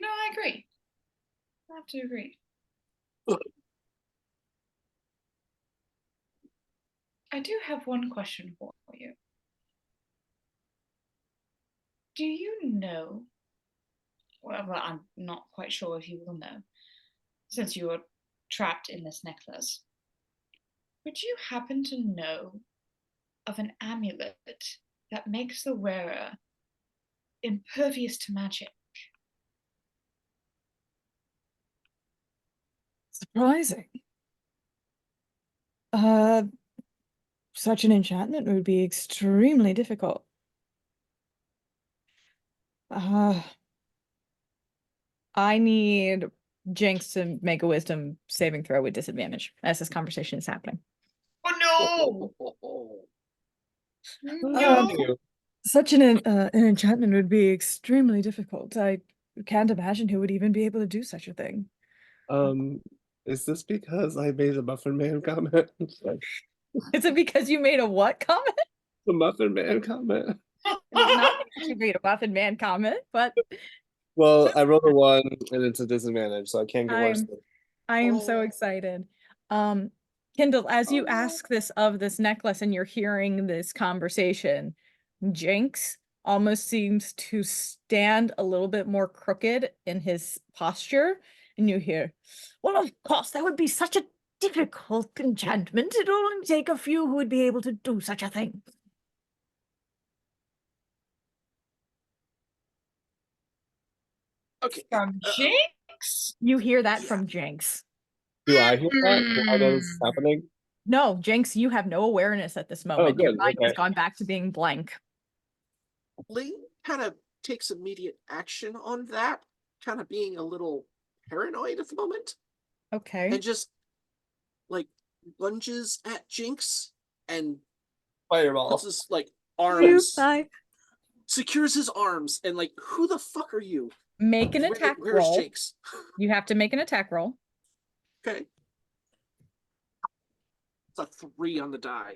know, I agree. I have to agree. I do have one question for you. Do you know? Well, I'm not quite sure if you will know, since you are trapped in this necklace. Would you happen to know of an amulet that makes the wearer impervious to magic? Surprising. Such an enchantment would be extremely difficult. I need Jinx to make a wisdom saving throw with disadvantage as this conversation is happening. Oh no! No! Such an enchantment would be extremely difficult. I can't imagine who would even be able to do such a thing. Is this because I made a Muffin Man comment? Is it because you made a what comment? The Muffin Man comment. It is not because you made a Muffin Man comment, but Well, I rolled a 1 and it's a disadvantage, so I can't get worse. I am so excited. Kindle, as you ask this of this necklace and you're hearing this conversation, Jinx almost seems to stand a little bit more crooked in his posture, and you hear, well, of course, that would be such a difficult enchantment. It'd only take a few who would be able to do such a thing. Okay. From Jinx? You hear that from Jinx. Do I hear that? Do I know this is happening? No, Jinx, you have no awareness at this moment. Your good, mind has okay. gone back to being blank. Ling kind of takes immediate action on that, kind of being a little paranoid at the moment, Okay. and just like lunges at Jinx and Fireball. puts his like arms, Bye. secures his arms, and like, who the fuck are you? Make an attack Where's roll. Jinx? You have to make an attack roll. Okay. It's a 3 on the die.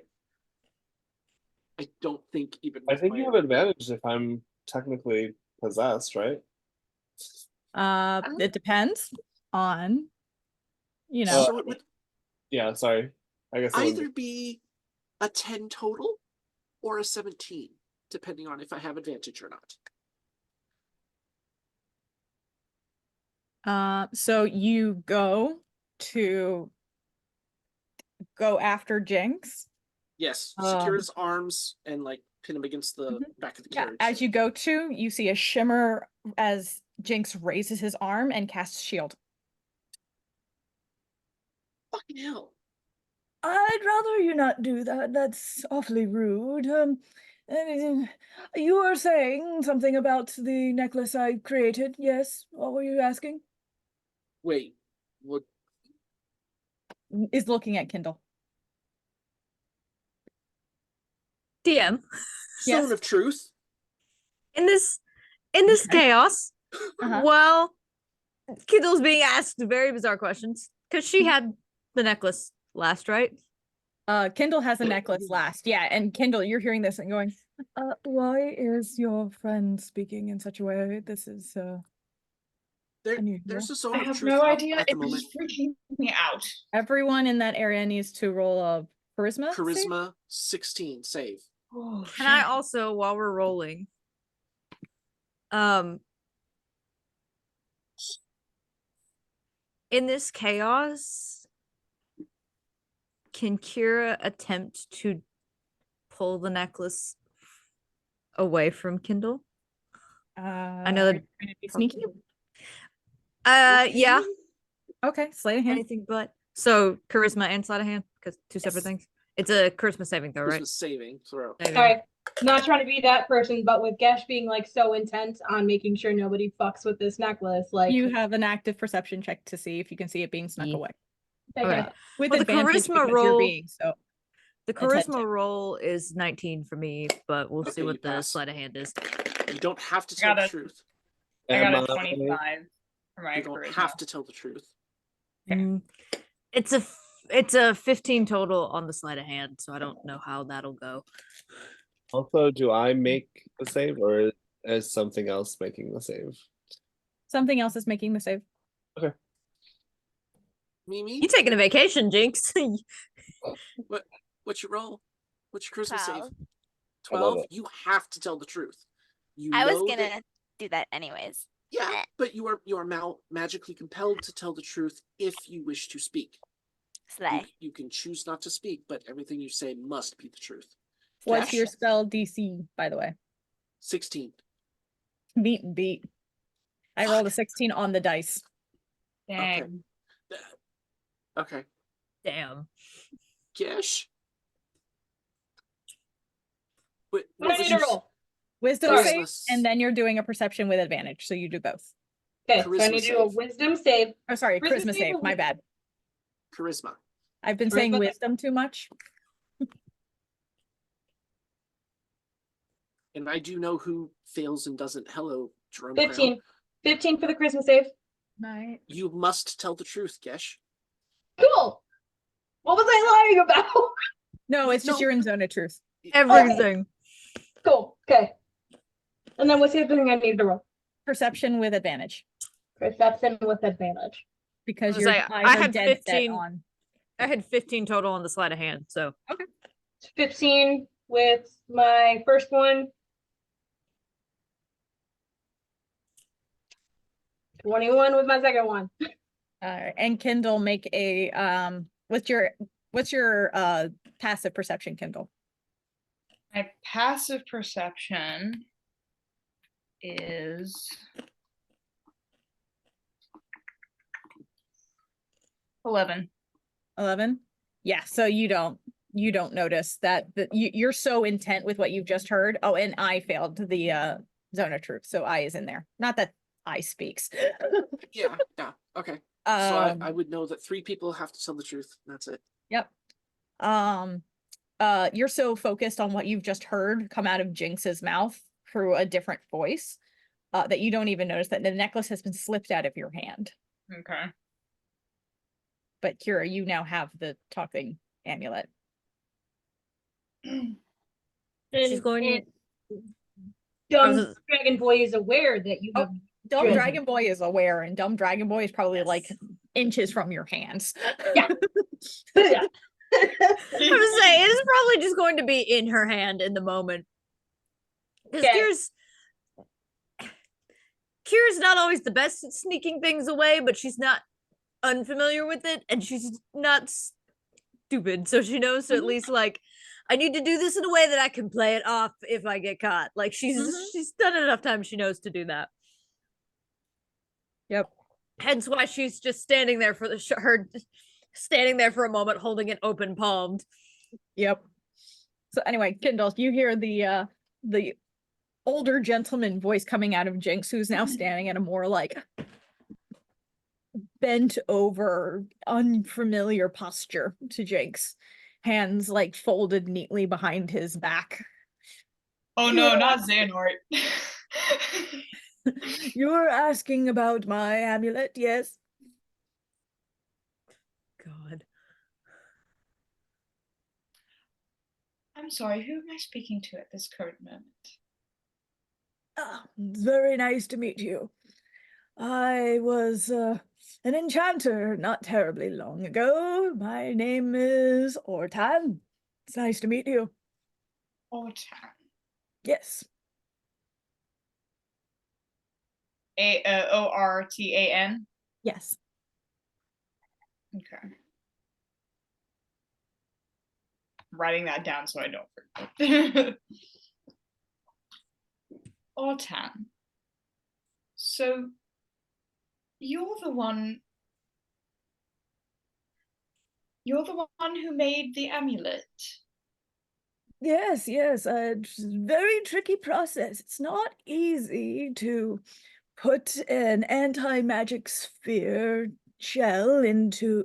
I don't think even. I with think my- you have advantage if I'm technically possessed, right? It depends on, you know. So it would Yeah, sorry. I guess I either wouldn't- be a 10 total or a 17, depending on if I have advantage or not. So you go after Jinx. Yes, secure his arms and like pin him against the back of the Yeah, carriage. as you go to, you see a shimmer as Jinx raises his arm and casts shield. Fucking hell. I'd rather you not do that. That's awfully rude. You were saying something about the necklace I created. Yes, what were you asking? Wait, what? Is looking at Kindle. DM. Yes. Zone of truth. In this chaos, well, Kindle's being asked very bizarre questions because she had the necklace last, right? Kindle has a necklace last. Yeah, and Kindle, you're hearing this and going, why is your friend speaking in such a way? This is There's a zone I of have truth no up idea. at the It moment. was freaking me out. Everyone in that area needs to roll a charisma. save? Charisma 16 save. Oh, And I shit. also, while we're rolling, in this chaos, can Kira attempt to pull the necklace away from Kindle? I know that. Are you trying to be sneaky. Yeah. Okay, sleight of hand. Anything but. So charisma and sleight of hand, because two separate Yes. things. It's a charisma saving throw, right? Charisma saving throw. Saving. Sorry, not trying to be that person, but with Gesh being like so intent on making sure nobody fucks with this necklace, like You have an active perception check to see if you can see it being snuck Yeah. away. okay. With Well, the advantage charisma because you're roll- being so. The attentive. charisma roll is 19 for me, but we'll see Okay, you what the pass. sleight of hand is. You don't have to Got tell the it. truth. I got Am a 25. For my You don't charisma. have to tell the truth. Okay. It's a 15 total on the sleight of hand, so I don't know how that'll go. Also, do I make the save, or is something else making the save? Something else is making the save. Mimi, You taking a vacation, Jinx? what's your roll? What's your charisma save? 12. I love 12. it. You have to tell the truth. You I was know gonna that, do that anyways. yeah, but you are magically compelled to tell the truth if you wish to speak. Slay. You can choose not to speak, but everything you say must be the truth. What's Cash? your spell DC, by the way? 16. Meet and beat. I rolled a 16 on the dice. Dang. Okay. Damn. Cash? What What do I was need to roll? Wisdom Sorry. save, and then you're doing a perception with advantage, so you do both. Okay, so I Charisma need to do a save. wisdom save. Oh, sorry, Charisma charisma save save. or My wis- bad. Charisma. I've been saying Charisma? wisdom too much. And I do know who fails and doesn't. Hello, Jerome 15. Crown. 15 for the Christmas save. Right. You must tell the truth, Gesh. Cool. What was I lying about? No, it's just No. you're in zone of truth. Everything. Cool. Okay. And then what's the other thing I need to roll? Perception with advantage. Perception with advantage. Because I was your gonna say, eyes I are had dead set 15. on. I had 15 total on the sleight of hand, so 15 with my first one. 21 with my second one. And Kindle, make a what's your passive perception, Kindle? My passive perception is 11. 11. Yeah, so you don't notice that you're so intent with what you've just heard. Oh, and I failed the zone of truth, so I is in there. Not that I speaks. Yeah. Okay. So I Um, would know that 3 people have to tell the truth. That's it. Yep. You're so focused on what you've just heard come out of Jinx's mouth through a different voice, that you don't even notice that the necklace has been slipped out of your hand. Okay. But Kira, you now have the talking amulet. she's going. Dumb was- Dragon Boy is aware that you have. Dumb Sure. Dragon Boy is aware, and Dumb Dragon Boy is probably like inches from your hands. Yeah. Yeah. I was saying it is probably just going to be in her hand in the moment. Because Okay. Kira's not always the best at sneaking things away, but she's not unfamiliar with it, and she's not stupid, so she knows to at least like, I need to do this in a way that I can play it off if I get caught. Like she's done it enough times, she knows to do that. Yep. Hence why she's just standing there for her standing there for a moment, holding it open palmed. Yep. So anyway, Kindle, you hear the older gentleman voice coming out of Jinx, who's now standing in a more like bent over, unfamiliar posture to Jinx. Hands like folded neatly behind his back. Oh no, not Xehanort. You're asking about my amulet, yes? God. I'm sorry, who am I speaking to at this current moment? Ah, it's very nice to meet you. I was an enchanter not terribly long ago. My name is Ortan. It's nice to meet you. Ortan. Yes. Ortan. Yes. Okay. I'm writing that down so I don't forget. Ortan. So you're the one who made the amulet. Yes, it's a very tricky process. It's not easy to put an anti-magic sphere spell into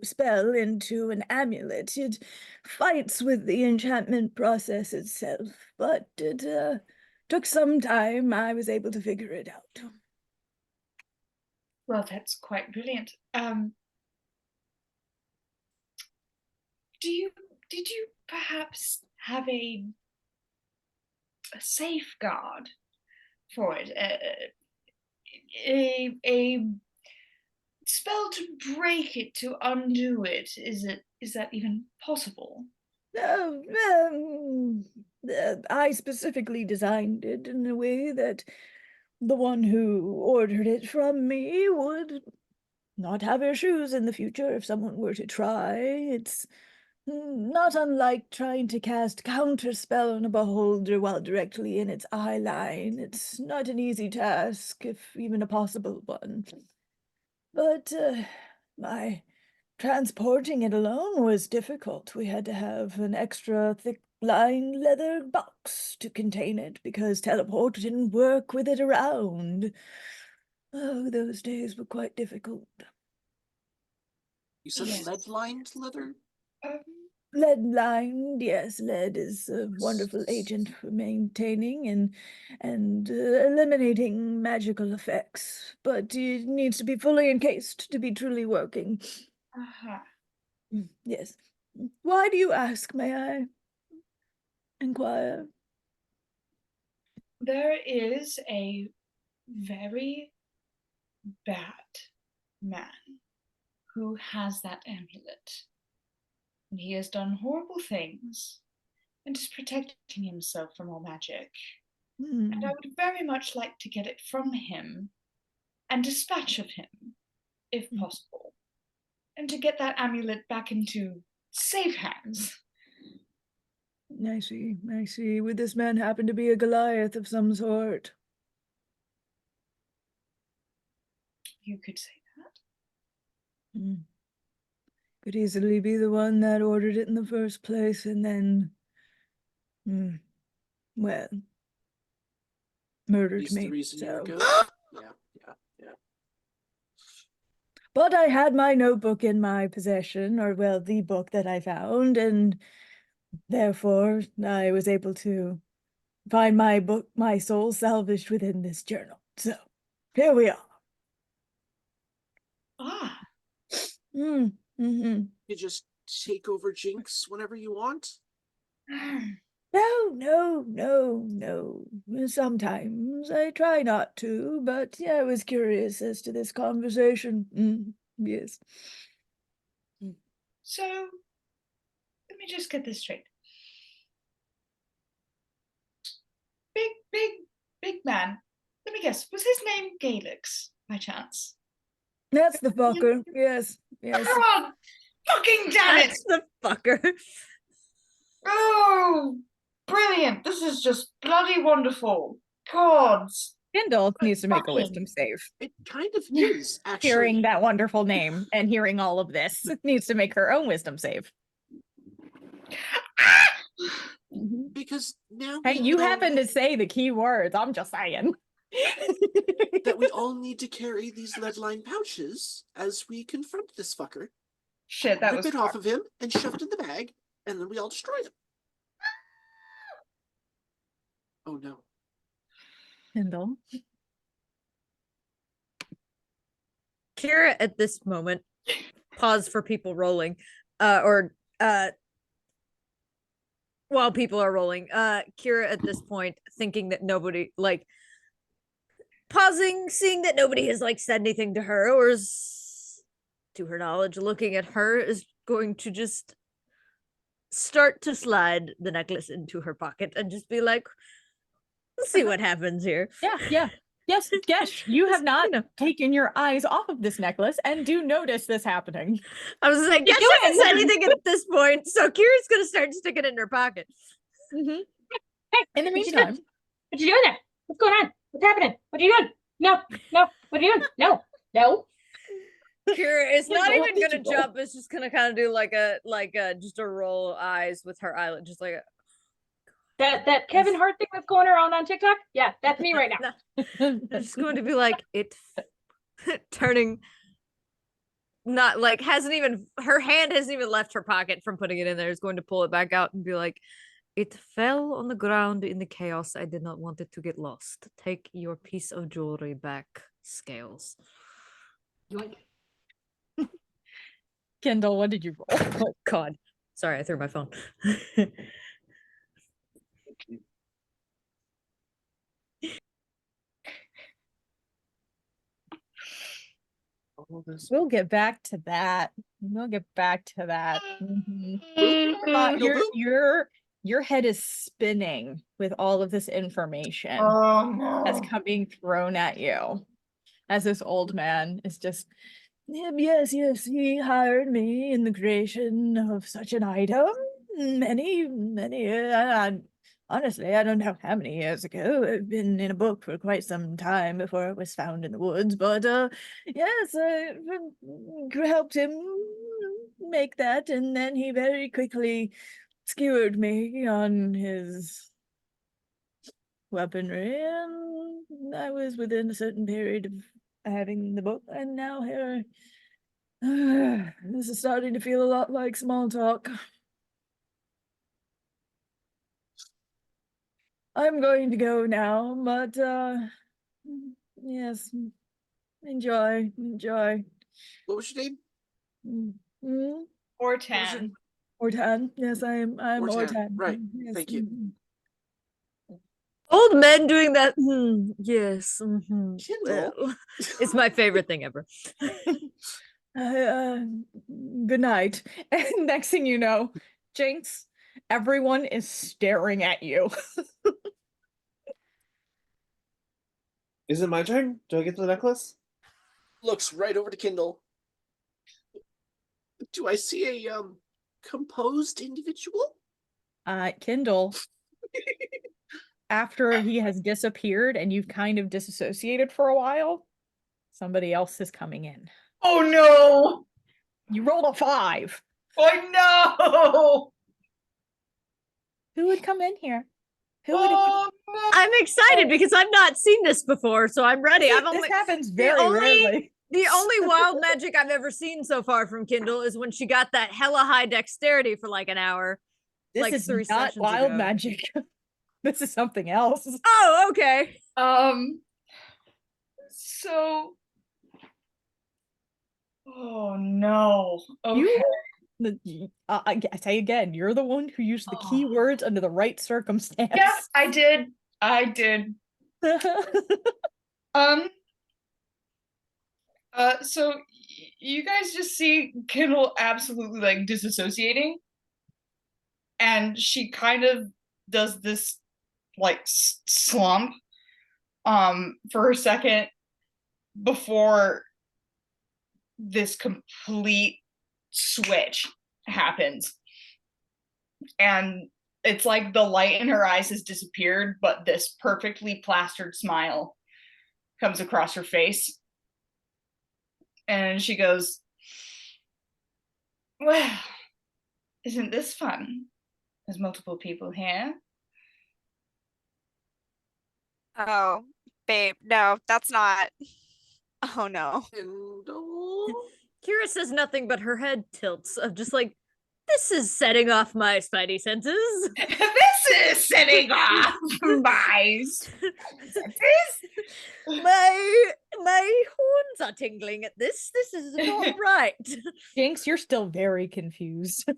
an amulet. It fights with the enchantment process itself, but it took some time. I was able to figure it out. Well, that's quite brilliant. Did you perhaps have a safeguard for it? A spell to break it, to undo it? Is that even possible? I specifically designed it in a way that the one who ordered it from me would not have issues in the future if someone were to try. It's not unlike trying to cast counterspell on a beholder while directly in its eye line. It's not an easy task, if even a possible one. But my transporting it alone was difficult. We had to have an extra thick lined leather box to contain it because teleport didn't work with it around. Oh, those days were quite difficult. You said Yes. lead-lined leather? Lead lined, yes, lead is a wonderful agent for maintaining and eliminating magical effects, but it needs to be fully encased to be truly working. Uh-huh. Yes. Why do you ask, may I inquire? There is a very bad man who has that amulet. And he has done horrible things and is protecting himself from all magic. And I would very much like to get it from him and dispatch of him, if possible. And to get that amulet back into safe hands. I see, I see. Would this man happen to be a Goliath of some sort? You could say that. Could easily be the one that ordered it in the first place and then, well, murdered He's the me. reason you're a So. ghost? Yeah. But I had my notebook in my possession, or well, the book that I found, and therefore I was able to find my soul salvaged within this journal. So here we are. Ah. Mm-hmm. You just take over Jinx whenever you want? No. Sometimes I try not to, but yeah, I was curious as to this conversation. Yes. So, let me just get this straight. Big man. Let me guess, was his name Galix, by chance? That's the fucker. Yes. Come on! Fucking damn it! That's the fucker. Oh, brilliant! This is just bloody wonderful. Gods. Kendall needs to make a Fucking- wisdom save. It kind of is, actually. Hearing that wonderful name and hearing all of this needs to make her own wisdom save. Because now Hey, we you know happen to say the key words. I'm just saying. that we all need to carry these lead-lined pouches as we confront this fucker. Shit, that Rip was it off of him and shove it in the bag, and then we all destroy him. Oh no. Kendall. Kira at this moment, pause for people rolling, while people are rolling, Kira at this point thinking that nobody, like, pausing, seeing that nobody has like said anything to her or is, to her knowledge, looking at her, is going to just start to slide the necklace into her pocket and just be like, let's see what happens here. Yeah. Yes, you have not You know. taken your eyes off of this necklace and do notice this happening. I was like, Gesh hasn't said anything at this point, so Kira's gonna start sticking it in her pocket. Hey, in the what you meantime, doing? What you doing there? What's going on? What's happening? What are you doing? No. What are you doing? No. Kira is not Kendall, even gonna Kendall. jump. It's just gonna kind of do like a just a roll of eyes with her eyelid, just like That Kevin Hart thing that's going around on TikTok? Yeah, that's me right now. it's going to be like it turning, not like hasn't even, her hand hasn't even left her pocket from putting it in there. It's going to pull it back out and be like, it fell on the ground in the chaos. I did not want it to get lost. Take your piece of jewelry back, Scales. Yoink. Kendall, what did you roll? Oh God. Sorry, I threw my phone. All this. We'll get back to that. We'll get back to that. Mhm. No Your boo? your head is spinning with all of this information Oh that's no. being thrown at you. As this old man is just, yes, yes, he hired me in the creation of such an item. Many, honestly, I don't know how many years ago. I've been in a book for quite some time before it was found in the woods, but yes, I helped him make that, and then he very quickly skewered me on his weaponry, and I was within a certain period of having the book, and now here, this is starting to feel a lot like small talk. I'm going to go now, but yes, enjoy. What was your name? Mm, Or What was your 10. Ortan, yes, I'm Ortan, Ortan. right. Yes, Thank you. Old men doing that. Yes. Kindle? Well, it's my favorite thing ever. Uh, good night. And next thing you know, Jinx, everyone is staring at you. Is it my turn? Do I get the necklace? Looks right over to Kindle. Do I see a composed individual? Kindle, after he has disappeared and you've kind of disassociated for a while, somebody else is coming in. Oh no! You rolled a 5. Oh no! Who would come in here? Who would it be? Oh no! I'm excited because I've not seen this before, so I'm ready. I've This only happens the very only rarely. the only wild magic I've ever seen so far from Kindle is when she got that hella high dexterity for like an hour. This like is 3 not sessions wild ago. magic. This is something else. Oh, okay. So oh no. Okay. I say again, you're the one who used the key Oh. words under the right circumstance. Yeah, I did. Um so you guys just see Kindle absolutely like disassociating, and she kind of does this like slump for a second before this complete switch happens, and it's like the light in her eyes has disappeared, but this perfectly plastered smile comes across her face, and she goes, well, isn't this fun? There's multiple people here. Oh, babe, no, that's not. Oh no. Kindle? Kira says nothing, but her head tilts of just like, this is setting off my spidey senses. This is setting off my senses. My horns are tingling at this. This is not right. Jinx, you're still very confused.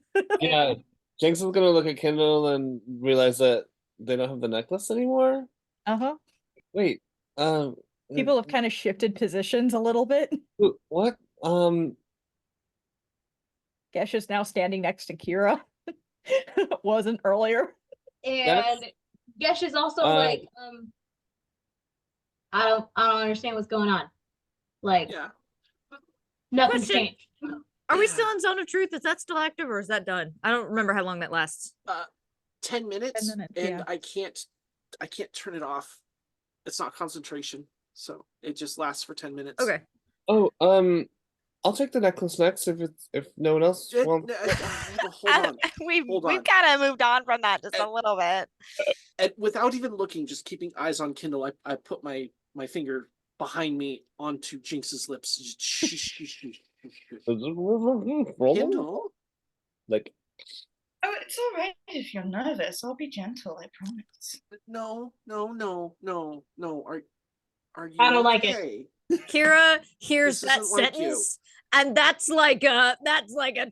Yeah. Jinx is gonna look at Kindle and realize that they don't have the necklace anymore. Uh-huh. Wait. People have kind of shifted positions a little bit. What? Gesh is now standing next to Kira. Wasn't earlier. And Gesh is also like, I don't understand what's going on. Like, Yeah. nothing's Question. changed. Are we still in Zone of Truth? Is that still active or is that done? I don't remember how long that lasts. 10 minutes, 10 minutes, and yeah. I can't turn it off. It's not concentration, so it just lasts for 10 minutes. Okay. Oh, I'll take the necklace next if no one else wants. Hold on. We've Hold on. kind of moved on from that just a little bit. And without even looking, just keeping eyes on Kindle, I put my finger behind me onto Jinx's lips. Kindle? Like, Oh, it's all right if you're nervous. I'll be gentle, I promise. No. Are you I don't like it. okay? Kira hears This that isn't like you. sentence, and that's like a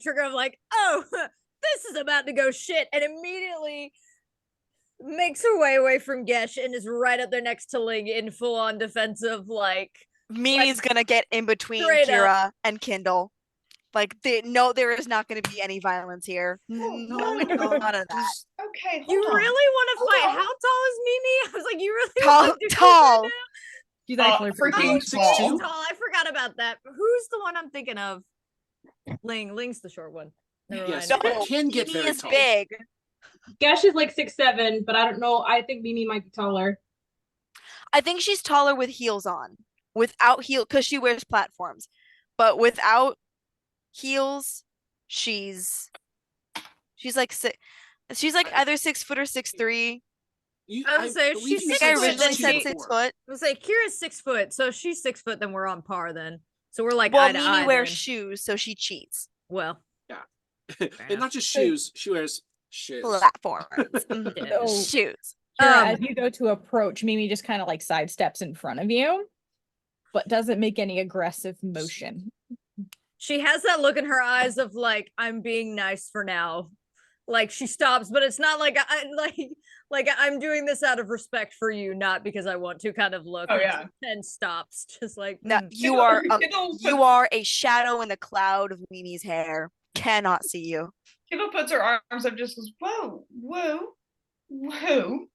trigger of like, oh, this is about to go shit, and immediately makes her way away from Gesh and is right up there next to Ling in full on defensive, like Mimi's gonna get in between straight up. Kira and Kindle. Like, there is not going to be any violence here. No, None of that. there's- Okay, You hold on. really want to Hold fight? on. How tall is Mimi? I was like, you really Tall, want to do this tall. right now? She's actually freaking pretty Oh, Six she's two? tall. I forgot about that. Who's the one I'm thinking of? Ling's the short one. Never Yes, mind. but No, can get Mimi very is tall. big. Gash is like 6'7", but I don't know. I think Mimi might be taller. I think she's taller with heels on. Without heel, because she wears platforms. But without heels, she's like she's like either 6 foot or 6'3". I would say believe she's you I think six I foot, originally then said she- 6 before. foot. I was like, Kira's 6 foot, so if she's 6 foot, then we're on par then. So we're like Well, eye to Mimi eye wears then. shoes, so she cheats. Well, And not just shoes, she wears shiz. Platforms. Mhm. Yeah. So, Shoes. Kira, Um, as you go to approach, Mimi just kind of like sidesteps in front of you, but doesn't make any aggressive motion. she has that look in her eyes of like, I'm being nice for now. Like she stops, but it's not like I like I'm doing this out of respect for you, not because I want to kind of look. Oh, and- yeah. And stops, just like No, "Mm." you are a shadow in the cloud of Mimi's hair. Cannot see you. Kittle puts her arms up, just goes, whoa, whoa, whoa.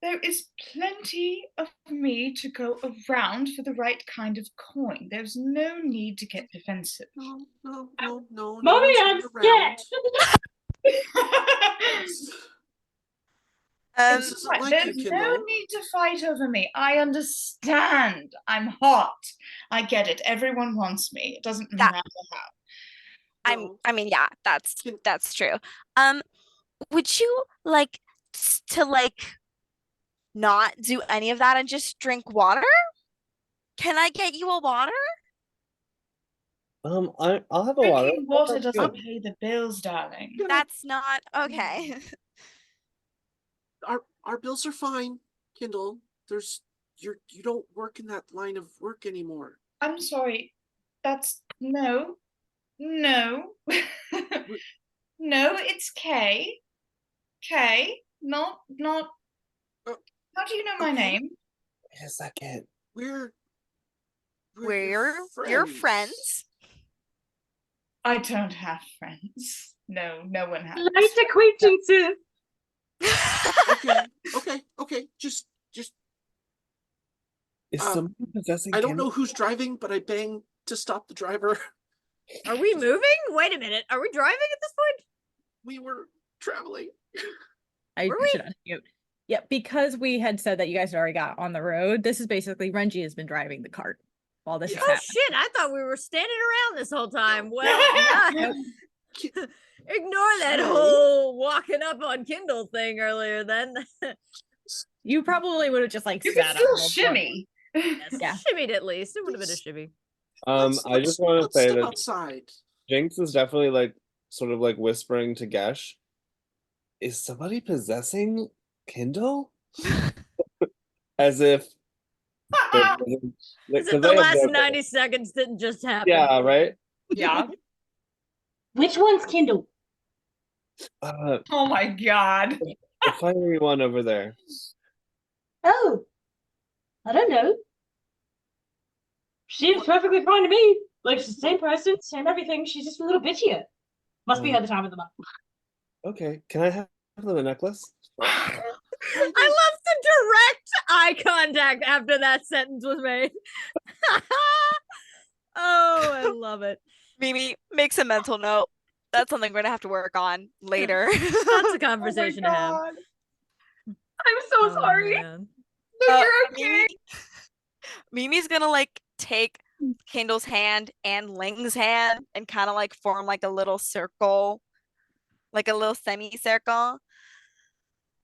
There is plenty of me to go around for the right kind of coin. There's no need to get defensive. No, no, no, no. Mommy, one's I'm around. This isn't Right, like there's you, no Kindle. need to fight over me. I understand. I'm hot. I get it. Everyone wants me. It doesn't That- matter how. No. I mean, yeah, Can- that's true. Would you like to like not do any of that and just drink water? Can I get you a water? I'll have a water. Drinking water That's doesn't good. pay the bills, darling. Yeah. That's not okay. Our bills are fine, Kindle. You don't work in that line of work anymore. I'm sorry. That's no. No. No, it's K. K. Not Oh, how do you know my okay. name? Wait a second. We're We're friends. I don't have friends. No, no one has. Light acquaintances. Okay. Just Is Um, somebody possessing I don't Kindle? know who's driving, but I bang to stop the driver. Are we moving? Wait a minute. Are we driving at this point? We were traveling. I Were we? should unmute. Yeah, because we had said that you guys had already got on the road. This is basically Renji has been driving the cart while this Yeah. is Oh happening. shit! I thought we were standing around this whole time. Well, Nope. ignore that Hey. whole walking up on Kindle thing earlier. Then You probably would have just like You sat can up still real quick. shimmy. yes, Yeah. shimmied at least. It would have been a shimmy. I just want to let's say step that outside. Jinx is definitely like sort of like whispering to Gesh. Is somebody possessing Kindle? As if As if the last 90 seconds didn't just happen. Yeah, right? Yeah. Which one's Kindle? Oh my god. The fiery one over there. Oh, I don't know. Seems perfectly fine to me. Like she's the same person, same everything. She's just a little bitchier. Must be her the time of the month. Okay, can I have the necklace? I love the direct eye contact after that sentence was made. Oh, I love it. Mimi makes a mental note. That's something we're gonna have to work on later. That's a conversation to have. I'm so Oh, sorry. man. No, you're okay. Mimi's gonna like take Kindle's hand and Ling's hand and kind of like form like a little circle, like a little semicircle.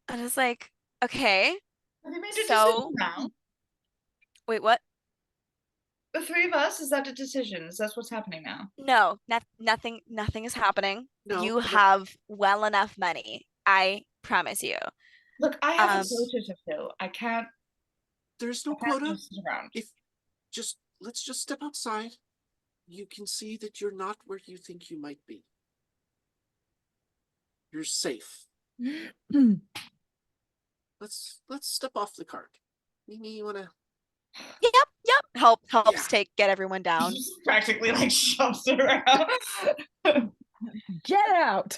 And it's like, okay, Have you made a So- decision now? wait, what? The three of us, is that a decision? Is that what's happening now? No, nothing is happening. No, You but- have well enough money. I promise you. Look, I have a Um, quota to fill. I can't there's no I can't quota. just sit around. Let's just step outside. You can see that you're not where you think you might be. You're safe. Let's step off the cart. Mimi, you wanna? Yep. Helps Yeah. get everyone down. He just practically like shoves it around. Get out.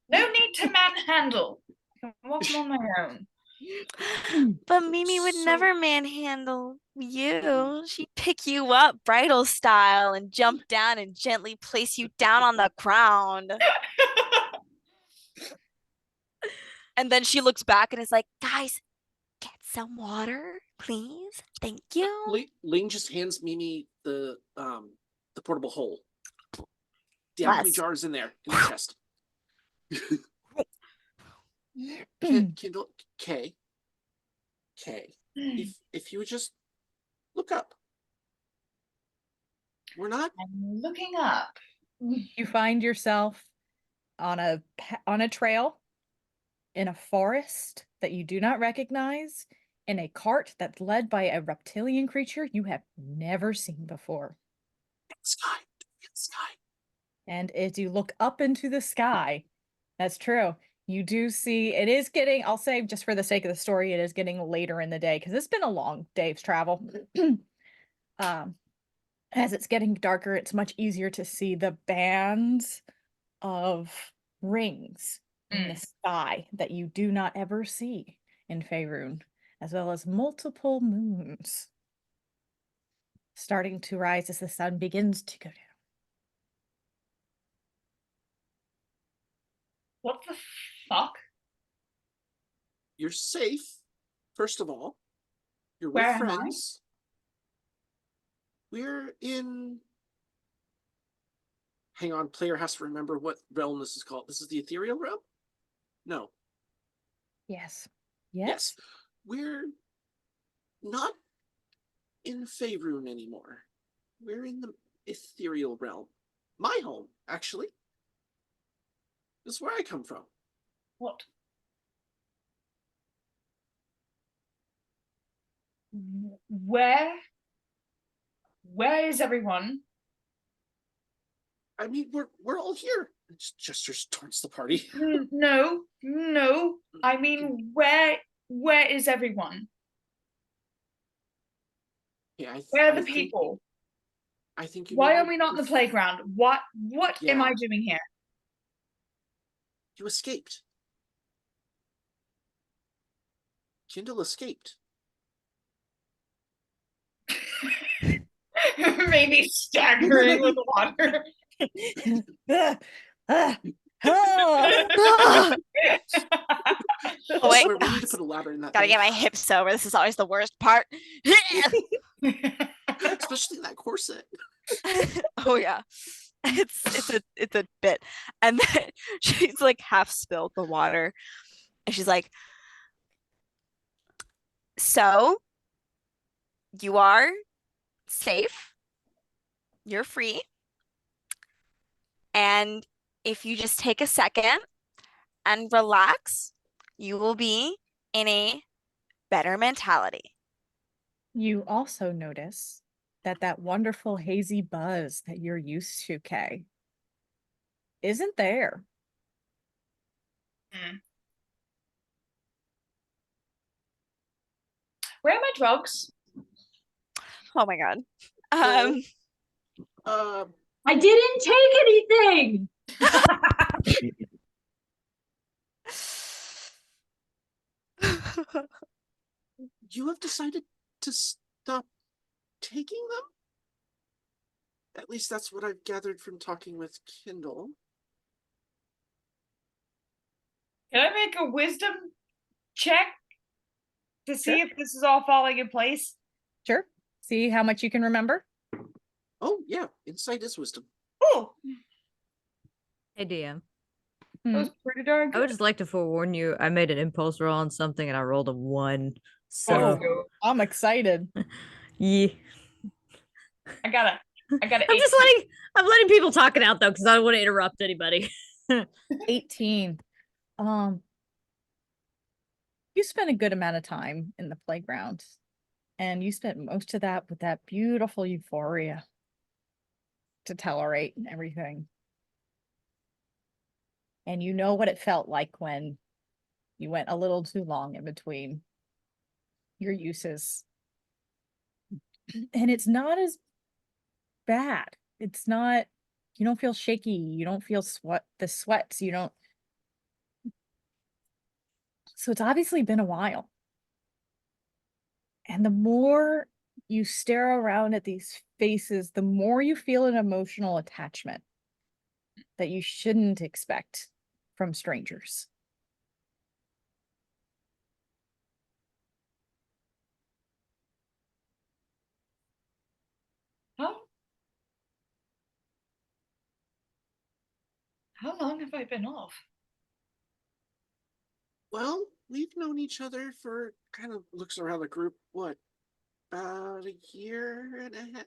No need to manhandle. I can walk on my own. But Mimi would never manhandle you. She'd pick you up bridal style and jump down and gently place you down on the ground. And then she looks back and is like, guys, get some water, please. Thank you. Ling just hands Mimi the portable hole. The alchemy jar is in there in the chest. Kindle K. If you would just look up. We're not. I'm looking up. You find yourself on a trail in a forest that you do not recognize, in a cart that's led by a reptilian creature you have never seen before. Sky. And as you look up into the sky, that's true. You do see it is getting, I'll say just for the sake of the story, it is getting later in the day because it's been a long day's travel. As it's getting darker, it's much easier to see the bands of rings in the sky that you do not ever see in Faerun, as well as multiple moons starting to rise as the sun begins to go down. What the fuck? You're safe. First of all, you're Where with am I? friends. We're in. Hang on, player has to remember what realm this is called. This is the ethereal realm? No. Yes. Yes. We're not in Faerun anymore. We're in the ethereal realm. My home, actually. This is where I come from. What? Where is everyone? I mean, we're all here. It just gestures towards the party. No. I mean, where is everyone? Yeah, Where are the people? I think you. Why mean are we not in the playground? What am I Yeah. doing here? You escaped. Kindle escaped. Maybe staggering with water. Oh, wait. Swear, we need to put a ladder in that Gotta thing. get my hips over. This is always the worst part. Especially that corset. Oh yeah. It's a bit. And then she's like half spilled the water. And she's like, so you are safe. You're free. And if you just take a second and relax, you will be in a better mentality. You also notice that wonderful hazy buzz that you're used to, Kay, isn't there. Where are my drugs? Oh my god. I didn't take anything. You have decided to stop taking them? At least that's what I've gathered from talking with Kindle. Can I make a wisdom check to see if this is all falling in place? Sure. See how much you can remember. Oh, yeah. Insight is wisdom. Oh, Hey DM. that was pretty darn I good. would just like to forewarn you. I made an impulse roll on something and I rolled a 1. So Oh, I'm excited. yeah. I got I'm letting people talk it out though, because I don't want to interrupt anybody. 18. You spent a good amount of time in the playground. And you spent most of that with that beautiful euphoria to tolerate everything. And you know what it felt like when you went a little too long in between your uses. And it's not as bad. It's not, you don't feel shaky. You don't feel the sweats. You don't. So it's obviously been a while. And the more you stare around at these faces, the more you feel an emotional attachment that you shouldn't expect from strangers. How long have I been off? Well, we've known each other for, kind of looks around the group, what, about a year and a half?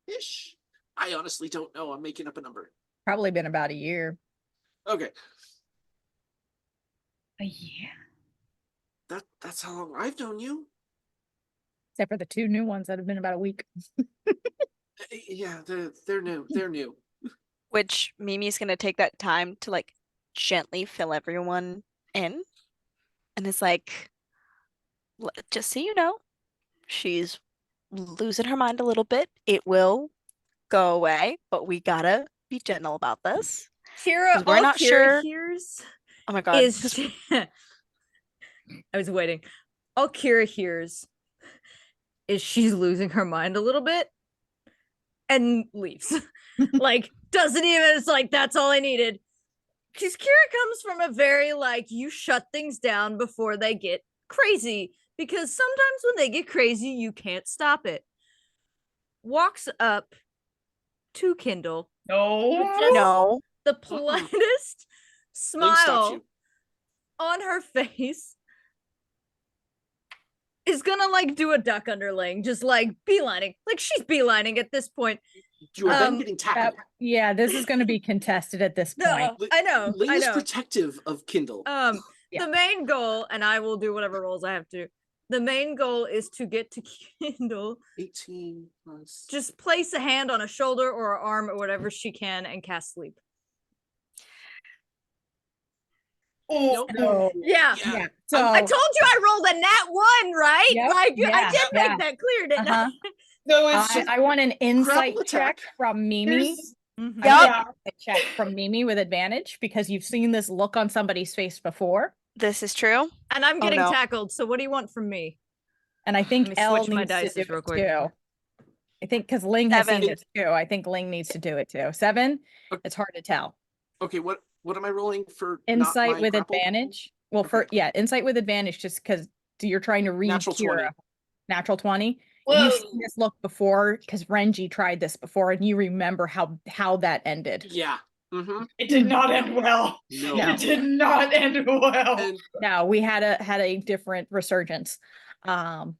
Ish? I honestly don't know. I'm making up a number. Probably been about a year. Okay. A year? That's how long I've known you. Except for the 2 new ones that have been about a week. Yeah, they're new. They're new. Which Mimi's gonna take that time to like gently fill everyone in. And it's like, just so you know, she's losing her mind a little bit. It will go away, but we gotta be gentle about this. Kira, 'Cause we're all not Kira sure. hears Oh my god. is I was waiting. All Kira hears is she's losing her mind a little bit and leaves. Like, doesn't even, it's like, that's all I needed. Because Kira comes from a very, like, you shut things down before they get crazy. Because sometimes when they get crazy, you can't stop it. Walks up to Kindle. No. Just No. the politest Link stops smile you. on her face. Is gonna like do a duck underling, just like beelining. Like she's beelining at this point. You are then Um, getting tackled. Yeah, this is going to be contested at this point. No, I know. Ling I is know. protective of Kindle. Yeah. The main goal, and I will do whatever rolls I have to. The main goal is to get to Kindle. 18 plus. Just place a hand on a shoulder or an arm or whatever she can and cast sleep. Oh, Nope. Yeah. Yeah. So I told you I rolled a nat 1, right? Yep, Like I yeah, did yeah. make that clear, didn't uh-huh. no, it's just I want an insight Grapple check attack. from Mimi. there's I? I Mhm. Yup. want yeah. a check from Mimi with advantage because you've seen this look on somebody's face before. This is true. And I'm Oh, getting no. tackled. So what do you want from me? And I Let think me Elle switch my needs to dices do real it quick. too. I think because Ling has seen 7. this too. I think Ling needs to do it too. 7? Okay. It's hard to tell. Okay, what am I rolling for? Insight not my with grapple? advantage. Well, Okay. insight with advantage just because you're trying to read Natural Kira. 20. Natural 20. Whoa. You've seen this look before because Renji tried this before and you remember how that ended. Yeah. Mm-hmm. It did not end well. No. No. It did not end well. And No, we had a different resurgence. yeah.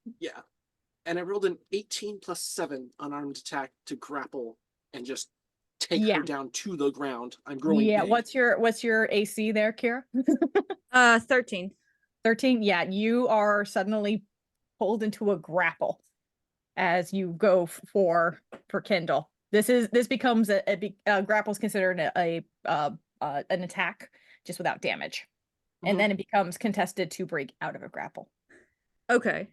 And I rolled an 18 plus 7 unarmed attack to grapple and just take Yeah. her down to the ground. I'm growing Yeah, big. what's your AC there, Kira? 13. 13. Yeah, you are suddenly pulled into a grapple as you go for Kindle. This becomes a grapple is considered an attack just without damage, and Mhm. then it becomes contested to break out of a grapple. Okay.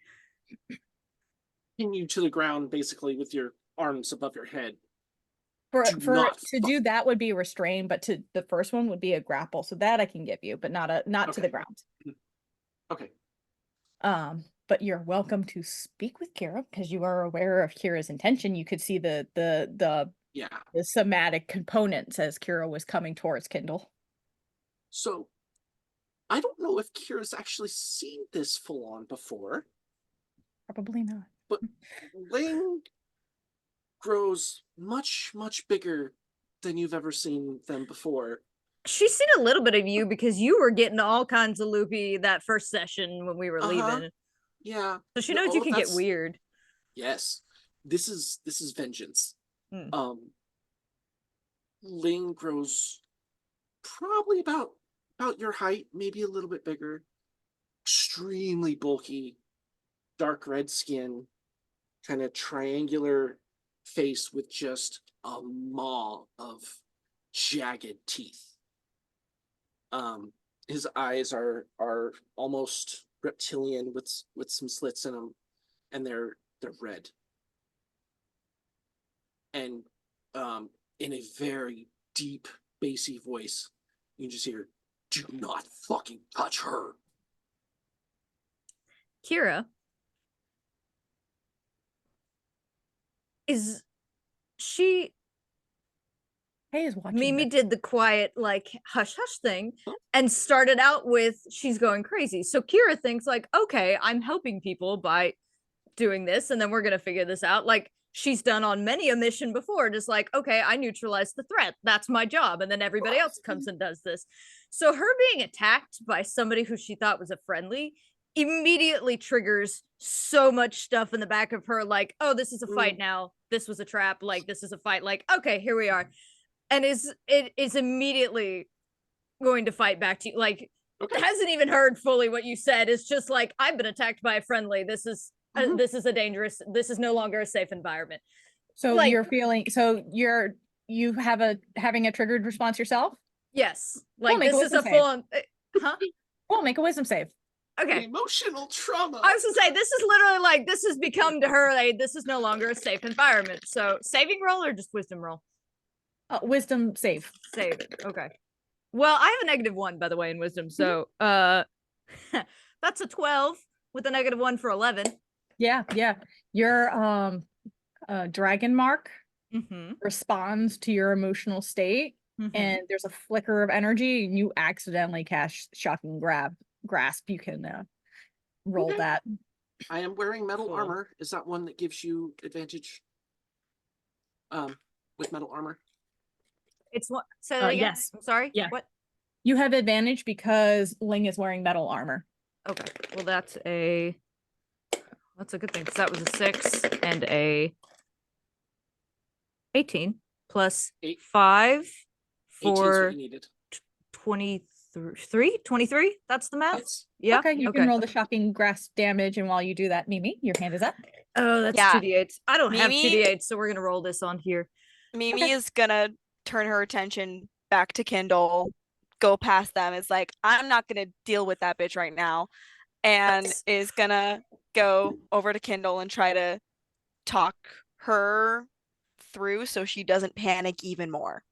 Pin you to the ground basically with your arms above your head. For Do not to do that would be restrained, but to the first one would be a grapple. So that I can give you, but not to Okay. the ground. Okay. But you're welcome to speak with Kira because you are aware of Kira's intention. You could see the Yeah. somatic components as Kira was coming towards Kindle. So I don't know if Kira's actually seen this full on before, Probably not. but Ling grows much, much bigger than you've ever seen them before. She's seen a little bit of you because you were getting all kinds of loopy that first session when we were leaving. Yeah. So she No, knows you can get that's- weird. Yes. This is vengeance. Hmm. Ling grows probably about your height, maybe a little bit bigger. Extremely bulky. dark red skin, kind of triangular face with just a maw of jagged teeth. His eyes are almost reptilian with some slits in them, and they're red. And in a very deep, bassy voice, you just hear, "Do not fucking touch her." Kira is she Hey, is watching. Mimi this. did the quiet like hush hush thing and started out with she's going crazy. So Kira thinks like, okay, I'm helping people by doing this, and then we're gonna figure this out. Like she's done on many a mission before, just like, okay, I neutralized the threat. That's my job. And then everybody else comes and does this. So her being attacked by somebody who she thought was a friendly immediately triggers so much stuff in the back of her, like, oh, this is a fight now. This was a trap. Like, this is a fight. Like, okay, here we are. And it is immediately going to fight back to you. Like, hasn't even heard fully what you said. It's just like, I've been attacked by a friendly. This is a dangerous, this is no longer a safe environment. So like- you're feeling, so you have having a triggered response yourself? Yes. Like, make a this is a wisdom full on, huh? Well, make a wisdom save. Okay. Emotional trauma. I was gonna say, this is literally like, this has become to her, like, this is no longer a safe environment. So saving roll or just wisdom roll? Wisdom save. Save it. Okay. Well, I have a -1, by the way, in wisdom. So that's a 12 with a -1 for 11. Yeah. Your dragon mark Mm-hmm. responds to your emotional state, and there's a flicker of energy, and you accidentally cast shocking grasp. You can roll that. I am wearing metal Cool. armor. Is that one that gives you advantage? With metal armor. It's what? So again? Yes. I'm sorry. Yeah. What? You have advantage because Ling is wearing metal armor. Okay. Well, that's a good thing because that was a 6 and a 18 plus 5 18's what for you needed. 23. That's the math. That's- Yeah. Okay, you can roll the shocking grasp damage, and while you do that, Mimi, your hand is up. Oh, that's Yeah. 2d8s. I don't have Mimi- 2d8s, so we're gonna roll this on here. Mimi is gonna turn her attention back to Kindle, go past them. It's like, I'm not gonna deal with that bitch right now. And is gonna go over to Kindle and try to talk her through so she doesn't panic even more.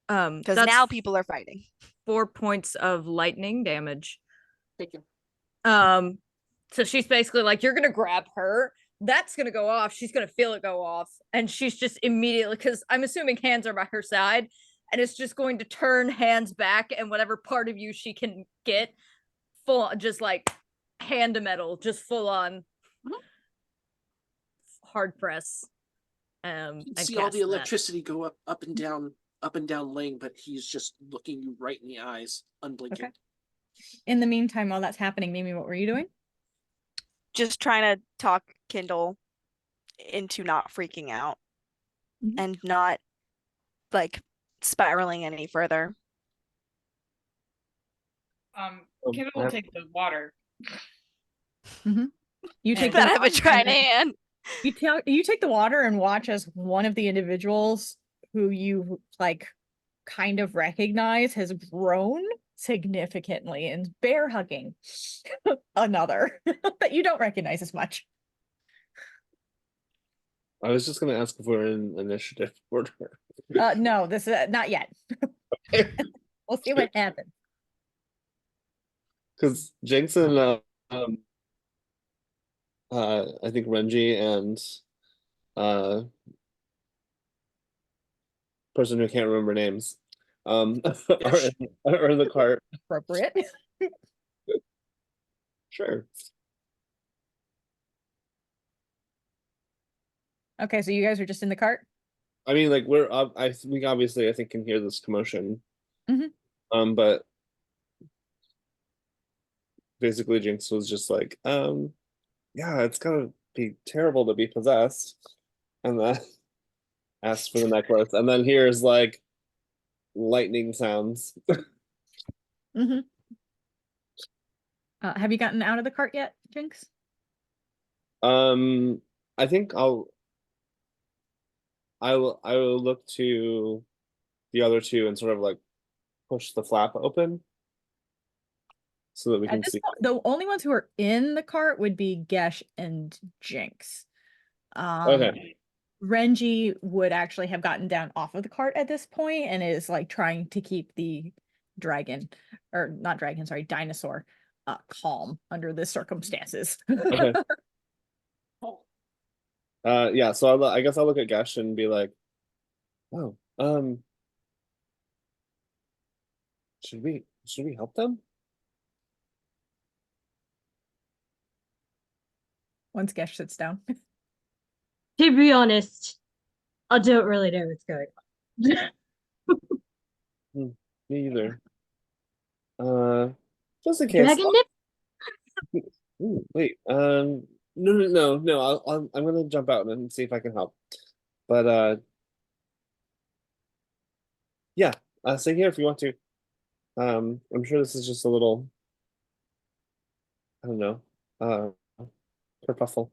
Because That's now people are fighting. 4 points of lightning damage. Take him. So she's basically like, you're gonna grab her, that's gonna go off, she's gonna feel it go off, and she's just immediately, because I'm assuming hands are by her side, and it's just going to turn hands back, and whatever part of you she can get, full, just like hand to metal, just full on hard press. You And see all the cast that. electricity go up and down Ling, but he's just looking you right in the eyes, unblinking. Okay. In the meantime, while that's happening, Mimi, what were you doing? Just trying to talk Kindle into not freaking out and not like spiraling any further. Kindle will take the water. You take That the have a trying hand. you take the water and watch as one of the individuals who you like kind of recognize has grown significantly and bear hugging another that you don't recognize as much. I was just gonna ask if we're in initiative order. No, this is not yet. We'll see what happens. Because Jinx and I think Renji and person who can't remember names are in the cart. Appropriate. Sure. Okay, so you guys are just in the cart? I mean, like we obviously I think can hear this commotion. But basically Jinx was just like, yeah, it's gonna be terrible to be possessed. And then asked for the necklace. And then here's like lightning sounds. Have you gotten out of the cart yet, Jinx? I think I will look to the other two and sort of like push the flap open so that we At can this see. point, the only ones who are in the cart would be Gesh and Jinx. Okay. Renji would actually have gotten down off of the cart at this point and is like trying to keep the dragon, or not dragon, sorry, dinosaur, calm under the circumstances. Okay. Oh, Yeah, so I guess I'll look at Gesh and be like, oh, should we help them? Once Gesh sits down. To be honest, I don't really know what's going on. Me either. Just in case. Dragon nip? Ooh, wait. No. I'm gonna jump out and see if I can help. But yeah. Stay here if you want to. I'm sure this is just a little. I don't know. Kerfuffle.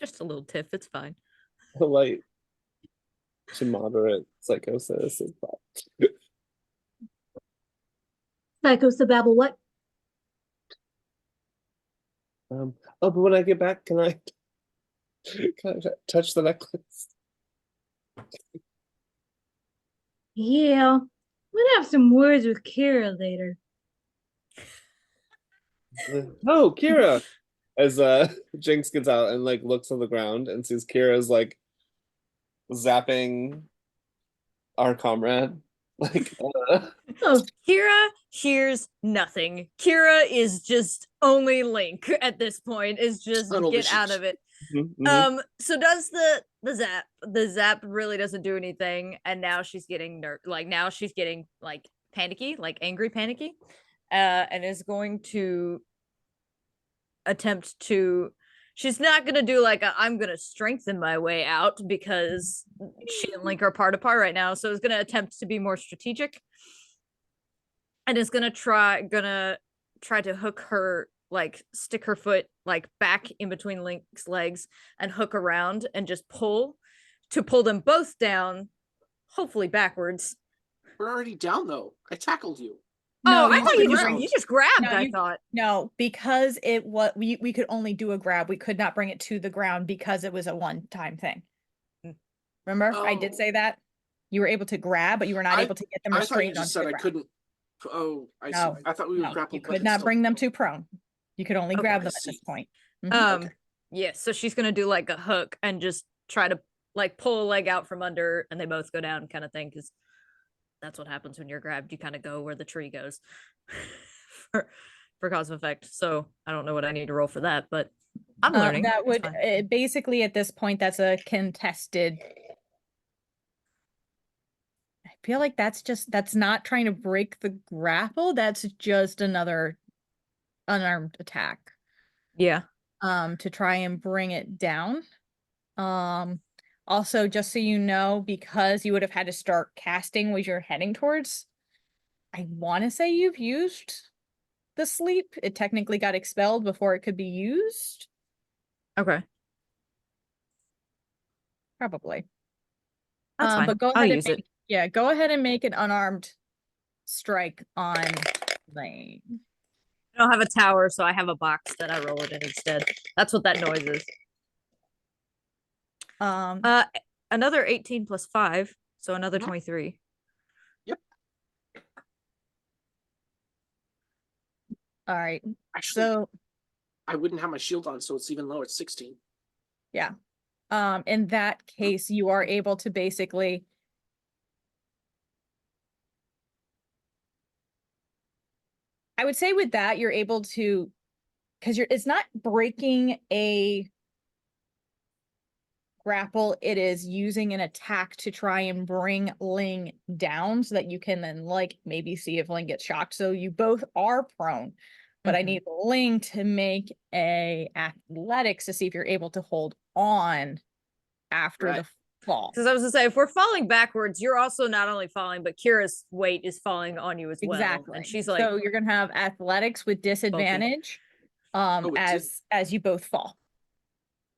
Just a little tiff. It's fine. A light to moderate psychosis is fine. Psychosababble what? Oh, but when I get back, can I touch the necklace? Yeah. We'll have some words with Kira later. Oh, Kira! As Jinx gets out and like looks on the ground and sees Kira's like zapping our comrade. Like Oh, Kira hears nothing. Kira is just only Link at this point. Is just Tunnel get out vision. of it. mhm. So does the zap really doesn't do anything, and now she's getting now she's getting like panicky, like angry panicky, and is going to attempt to. She's not gonna do like I'm gonna strengthen my way out, because she and Link are apart right now. So it's gonna attempt to be more strategic, and is gonna try to hook her, like stick her foot like back in between Link's legs and hook around and just pull them both down, hopefully backwards. we're already down though. I tackled you. Oh, I you thought couldn't you bring- just grabbed. No, I thought. No, because it what we could only do a grab. We could not bring it to the ground because it was a one-time thing. Mm. Remember, I did Oh. say that you were able to grab, but you were not I- able to get them I thought you restrained just onto said the I ground. couldn't. Oh, I No, see. I thought we were No, grappled. you but could it's not still- bring them to prone. You could only Okay, grab I them at this see. point. Um, Okay. yeah, so she's gonna do like a hook and just try to like pull a leg out from under, and they both go down, kind of thing, because that's what happens when you're grabbed. You kind of go where the tree goes for cause and effect. So I don't know what I need to roll for that, but I'm learning. That It's would fine. basically at this point that's a contested. I feel like that's not trying to break the grapple. That's just another unarmed attack. Yeah. To try and bring it down. Also, just so you know, because you would have had to start casting what you're heading towards, I want to say you've used the sleep. It technically got expelled before it could be used. Okay. Probably. That's fine. But go I'll ahead and use it. go ahead and make an unarmed strike on Lane. I don't have a tower, so I have a box that I roll it in instead. That's what that noise is. Another 18 plus 5, so another 23. All right. Actually, So I wouldn't have my shield on, so it's even lower. It's 16. yeah. In that case, you are able to basically I would say with that, you're able to, because it's not breaking a grapple, it is using an attack to try and bring Ling down so that you can then like maybe see if Ling gets shocked. So you both are prone, but I Mhm. need Ling to make a athletics to see if you're able to hold on after Right. the fall. Because I was gonna say, if we're falling backwards, you're also not only falling, but Kira's weight is falling on you as well. Exactly. And she's like, so you're gonna have athletics with disadvantage Oh, it did. as you both fall.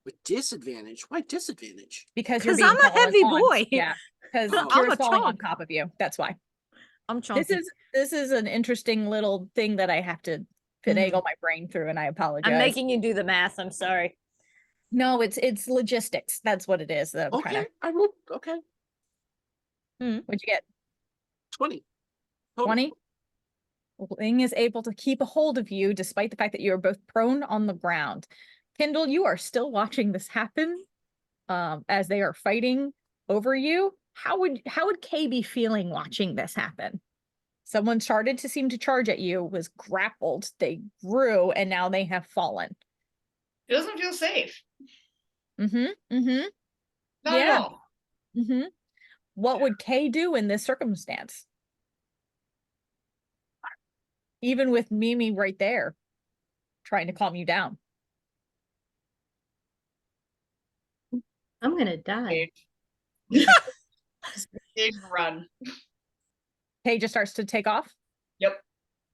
With disadvantage? Why disadvantage? Because you're 'Cause being I'm a fallen heavy on. boy. Yeah, because Oh. Kira's I'm a falling on chunk. top of you. That's why. I'm chunky. This is an interesting little thing that I have to finagle my brain through, and I apologize. I'm making you do the math. I'm sorry. No, it's logistics. That's what it is. That I'm Okay, trying I rolled. Okay, to. What'd you get? 20. Total. 20. Ling is able to keep a hold of you despite the fact that you are both prone on the ground. Kindle, you are still watching this happen as they are fighting over you. How would Kay be feeling watching this happen? Someone started to seem to charge at you, was grappled, they grew, and now they have fallen. It doesn't feel safe. Not Not Yeah. at all. What would Kay do in this circumstance? Even with Mimi right there, trying to calm you down. I'm gonna die. Stage run. Kay just starts to take off. Yep.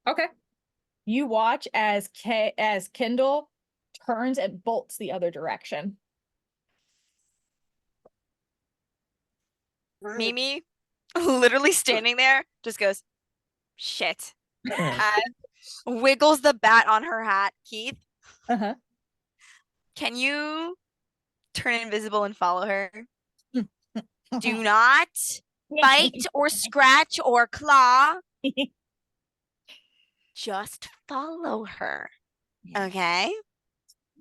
Okay. You watch as Kindle turns and bolts the other direction. Mimi, literally standing there, just goes, shit. Wiggles the bat on her hat. Keith, Uh-huh. can you turn invisible and follow her? Do not bite or scratch or claw. Just follow her. Okay?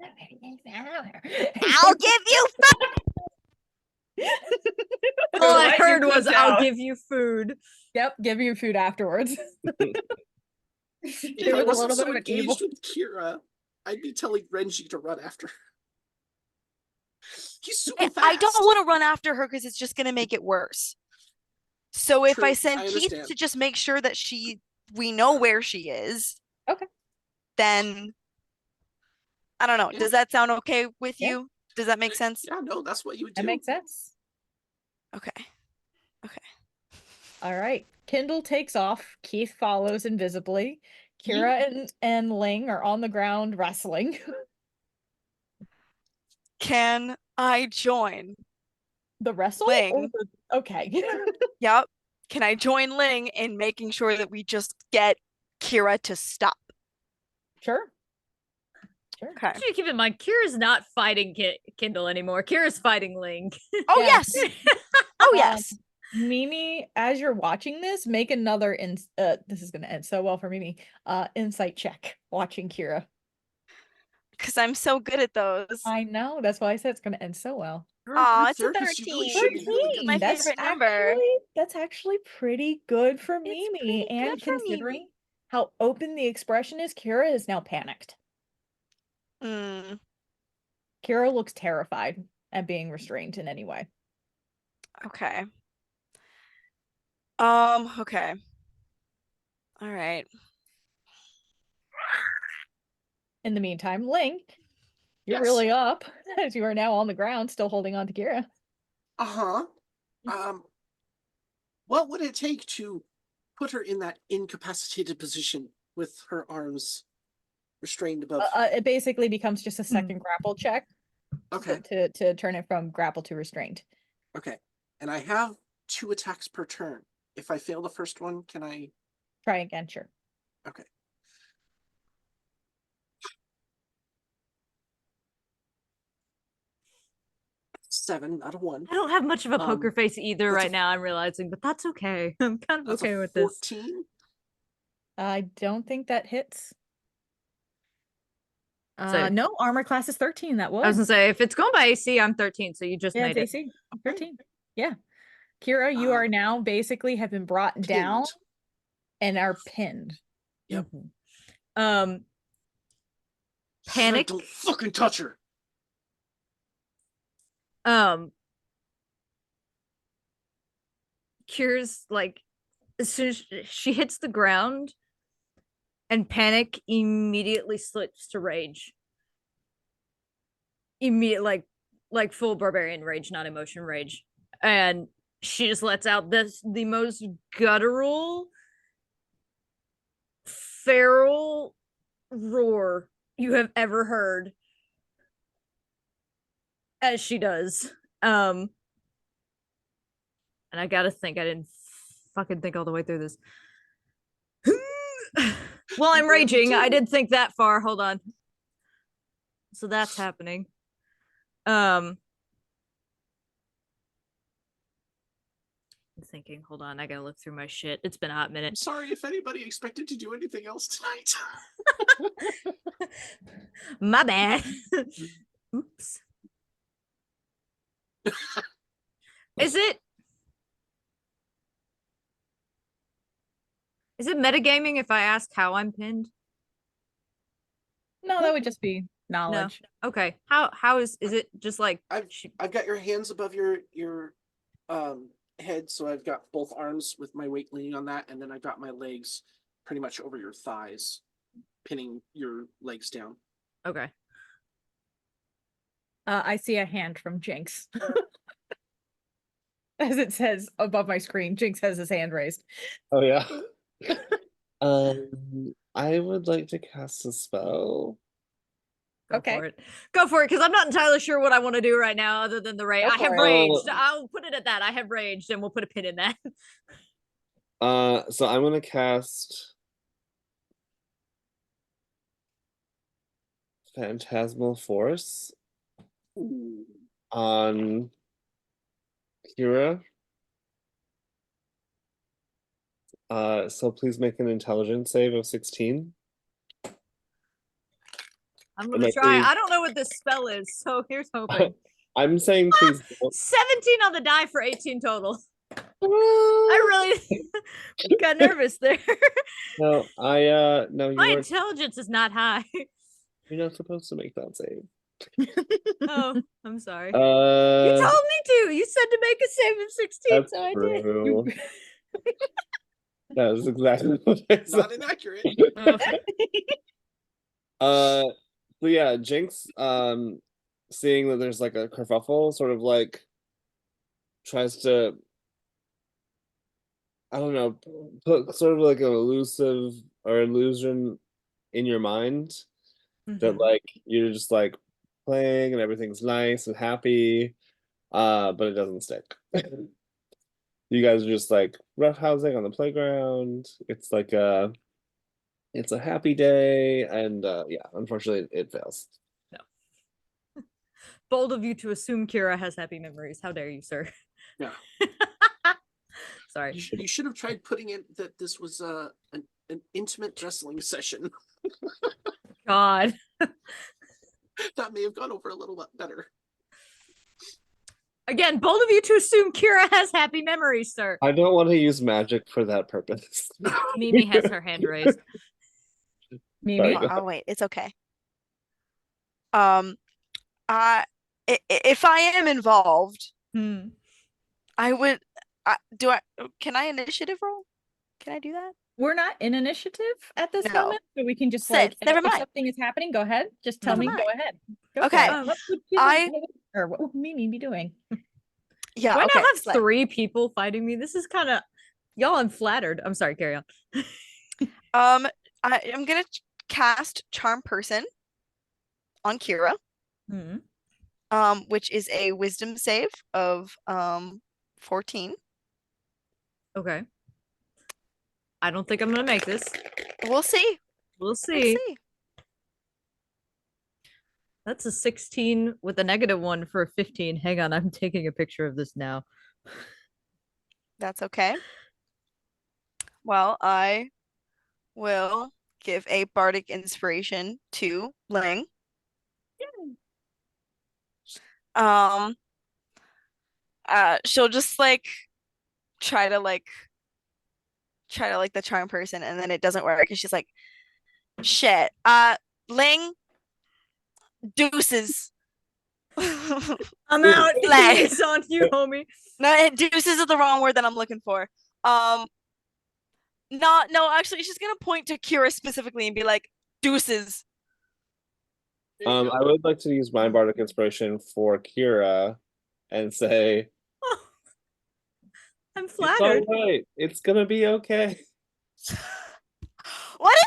I'll give you All I What you heard was, put "I'll down. give you food." Yep, give you food afterwards. If There I was a wasn't little bit so of an evil. engaged with Kira, I'd be telling Renji to run after her. He's super fast. I don't want to run after her because it's just going to make it worse. So if True, I send I Keith understand. to just make sure that we know where she is. Okay. Then I don't know. Yeah. Does that sound okay with Yeah. you? Does that make sense? Yeah, no, that's what you would do. That makes sense. Okay. All right. Kindle takes off. Keith follows invisibly. Kira and Ling are on the ground wrestling. Can I join? The wrestle? Ling. Okay. Yep. Can I join Ling in making sure that we just get Kira to stop? Sure. Okay. You should keep in mind, Kira's not fighting Kindle anymore. Kira's fighting Ling. Oh Yeah. yes. Oh yes. Mimi, as you're watching this, make another this is gonna end so well for Mimi. Insight check watching Kira. Because I'm so good at those. I know, that's why I said it's gonna end so well. Aw, it's a Circus, you really should be 13. really It's good my at That's favorite number. That's actually pretty good for It's Mimi. pretty And good for Mimi. considering how open the expression is, Kira is now panicked. Mm, Kira looks terrified at being restrained in any way. okay. Okay. All right. In the meantime, Link, you're Yes. really up as you are now on the ground, still holding on to Kira. Uh-huh. What would it take to put her in that incapacitated position with her arms restrained above? It basically becomes just a second grapple check Okay, to turn it from grapple to restrained. okay. And I have 2 attacks per turn. If I fail the first one, can I? Try again, sure. Okay. Seven, not a 1. I don't have much of a poker face either that's right a- now, I'm realizing, but that's okay. I'm kind of That's okay a with this. 14. I don't think that hits. So- No, armor class is 13. That would. I was gonna say, if it's going by AC, I'm 13, so you just Yeah, made it's it. AC. 13. Yeah. Kira, you are now basically have been brought down Pinned. and are pinned. Yep. Panic. Don't fucking touch her. Kira's like, as soon as she hits the ground, and Panic immediately slips to rage. Immediate, like full barbarian rage, not emotion rage, and she just lets out the most guttural, feral roar you have ever heard. as she does. And I gotta think, I didn't fucking think all the way through this. Well, I'm barely raging. I do. did think that far. Hold on. So that's happening. I'm thinking, hold on, I gotta look through my shit. It's been a hot I'm minute. sorry if anybody expected to do anything else tonight. My bad. Oops. Is it metagaming if I ask how I'm pinned? No, that would just be knowledge. Okay. How is it just like I've got your hands above your head, so I've got both arms with my weight leaning on that, and then I've got my legs pretty much over your thighs, pinning your legs down. okay. I see a hand from Jinx. As it says above my screen, Jinx has his hand raised. Oh yeah. I would like to cast a spell. Go Okay. for it. Go for it, because I'm not entirely sure what I want to do right now other than the rage. Go I have for it. raged. I'll put it at that. I have raged, and we'll put a pin in that. So I'm gonna cast Phantasmal Force Ooh. on Kira. So please make an intelligence save of 16. I'm Am gonna I try. please? I don't know what this spell is, so here's hoping. I'm saying please don't. 17 on the die for 18 total. I I really got nervous there. No, no, My you're intelligence is not high. not supposed to make that save. Oh, I'm sorry. You Uh, told me to. You said to make a save of 16, that's so I did. true. That is exactly what I said. Not inaccurate. Oh. So yeah, Jinx, seeing that there's like a kerfuffle, sort of like tries to, I don't know, put sort of like an elusive or illusion in your mind that Mhm. like you're just like playing and everything's nice and happy, but it doesn't stick. You guys are just like roughhousing on the playground. It's like it's a happy day, and yeah, unfortunately it fails. Bold of you to assume Kira has happy memories. How dare you, sir? Yeah. Sorry. You should have tried putting in that this was an intimate wrestling session. God. That may have gone over a little bit better. Again, bold of you to assume Kira has happy memories, sir. I don't want to use magic for that purpose. Mimi has her hand raised. Mimi. Sorry, Oh wait, it's okay. If I am involved, Hmm. I would. Can I initiative roll? Can I do that? We're not in initiative at this No. moment, so we can just Say like it. Never if mind. something is happening, go ahead. Just tell Never me, mind. go ahead. Go Okay. For it. What would you I- or what would Mimi be doing? Yeah. Do I okay. now have Slay. 3 people fighting me? This is kind of y'all. I'm flattered. I'm sorry. Carry on. I'm gonna cast Charm Person on Kira, Hmm. which is a Wisdom save of 14. Okay. I don't think I'm gonna make this. We'll see. We'll Let's see. see. That's a 16 with a -1 for a 15. Hang on, I'm taking a picture of this now. That's okay. Well, I will give a bardic inspiration to Ling. She'll just like try to like the charm person, and then it doesn't work, and she's like, shit. Ling, deuces. I'm out. Slay. It's on you, homie. No, deuces is the wrong word that I'm looking for. No, actually, she's gonna point to Kira specifically and be like, deuces. There you go. I would like to use my bardic inspiration for Kira and say, I'm it's all flattered. right. It's gonna be okay. What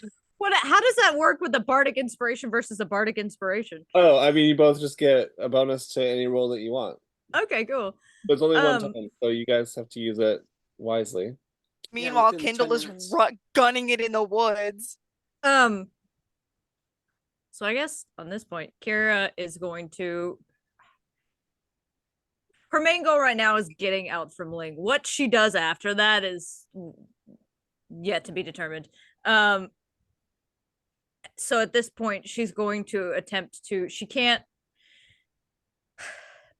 is How does that work with a bardic inspiration versus a bardic inspiration? Oh, I mean, you both just get a bonus to any roll that you want. Okay, cool. But it's only one Um, time, so you guys have to use it wisely. Meanwhile, within 10 Kindle is minutes. gunning it in the woods. So I guess on this point, Kira is going to. Her main goal right now is getting out from Ling. What she does after that is yet to be determined. So at this point, she's going to attempt to. She can't.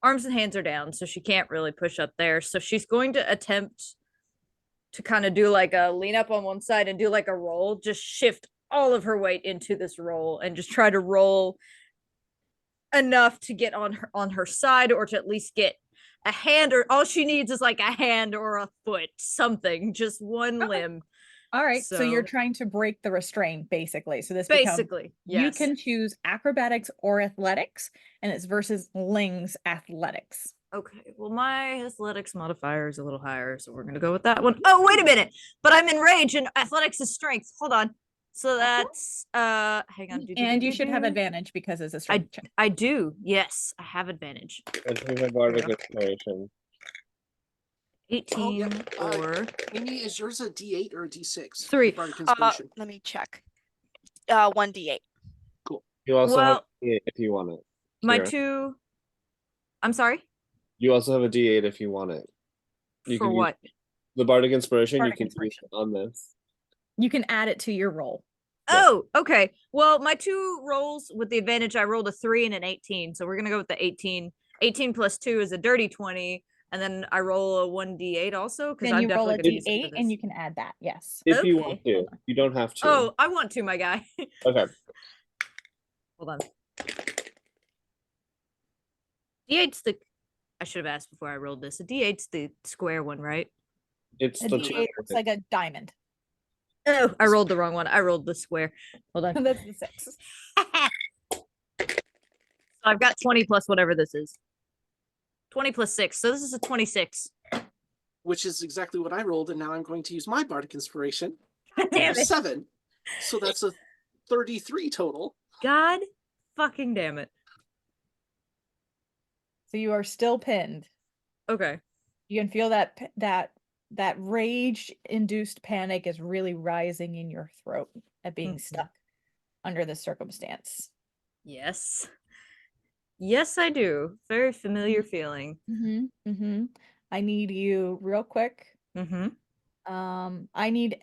Arms and hands are down, so she can't really push up there. So she's going to attempt to kind of do like a lean up on one side and do like a roll, just shift all of her weight into this roll and just try to roll enough to get on her side, or to at least get a hand, or all she needs is like a hand or a foot, something, just one limb. All right, so you're So- trying to break the restraint, basically. So this becomes Basically, you yes. can choose acrobatics or athletics, and it's versus Ling's athletics. Okay, well, my athletics modifier is a little higher, so we're gonna go with that one. Oh, wait a minute, but I'm in rage and athletics is strength. Hold on. So that's hang on. And you should have advantage because it's a strength check. I do. Yes, I have advantage. And take a bardic inspiration. 18 or Amy, is yours a D8 or a D6? 3. Bardic inspiration. Let me check. 1d8. You also have Well, a D8 if you want it. my Kira. 2. I'm sorry. You also have a D8 if you want it. You For can use what? the bardic inspiration. Bardic You can inspiration. use it on this. You can add it to your roll. Oh, okay. Well, my 2 rolls with the advantage, I rolled a 3 and an 18. So we're gonna go with the 18. 18 plus 2 is a dirty 20. And then I roll a 1d8 also, because Then I'm you roll definitely a gonna use it for d8 and this. you can add that. Yes. If you Okay, want to, hold on. you don't have to. Oh, I want to, my guy. Okay. Hold on. D8's the. I should have asked before I rolled this. A D8's the square one, right? It's A the d8 looks like a diamond. Oh, I rolled the wrong one. I rolled the square. Hold on. That's the 6. So I've got 20 plus whatever this is. 20 plus 6. So this is a 26. Which is exactly what I rolled, and now I'm going to use my bardic inspiration. Damn it. 7. So that's a 33 total. God fucking damn it. So you are still pinned. Okay. You can feel that rage-induced panic is really rising in your throat at being Mhm. stuck under this circumstance. Yes. Yes, I do. Very familiar feeling. I need you real quick. Mm-hmm. I need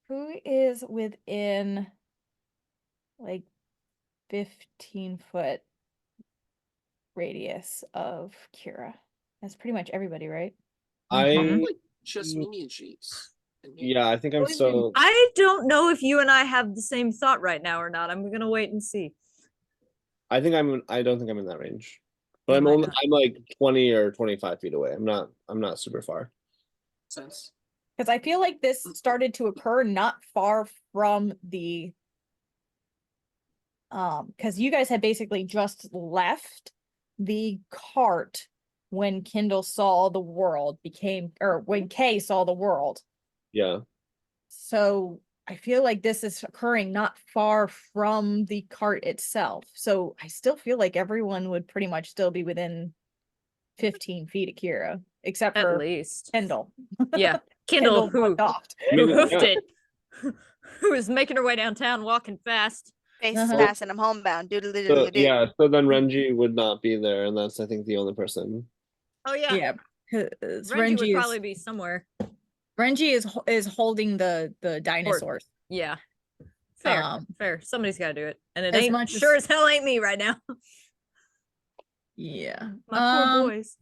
who is within like 15-foot radius of Kira. That's pretty much everybody, right? Mhm. I Just Mimi and Jeeves. And me. yeah, I think I'm What do you still. I don't know if you and I have the same thought right now or not. I'm gonna wait and see. I think I don't think I'm in that range, but You I'm might only. not. I'm like 20 or 25 feet away. I'm not. I'm not super far. Sense. Because I feel like this started to occur not far from the because you guys had basically just left the cart when Kindle saw the world or when Kay saw the world. Yeah. So I feel like this is occurring not far from the cart itself. So I still feel like everyone would pretty much still be within 15 feet of Kira, except At for least. Kendall. Yeah. Kindle, who bucked. I mean, hoofed yeah. it. Who is making her way downtown, walking fast. Face is Uh-huh. fast and I'm homebound. Doodle So, doodle doo. yeah. So then Renji would not be there, and that's I think the only person. Oh yeah. Yeah, because Renji would Renji probably be somewhere. is holding the dinosaurs. Yeah. Fair. Um, Fair. Somebody's gotta do it. And it as ain't much sure as- as hell ain't me right now. Yeah. My poor boys.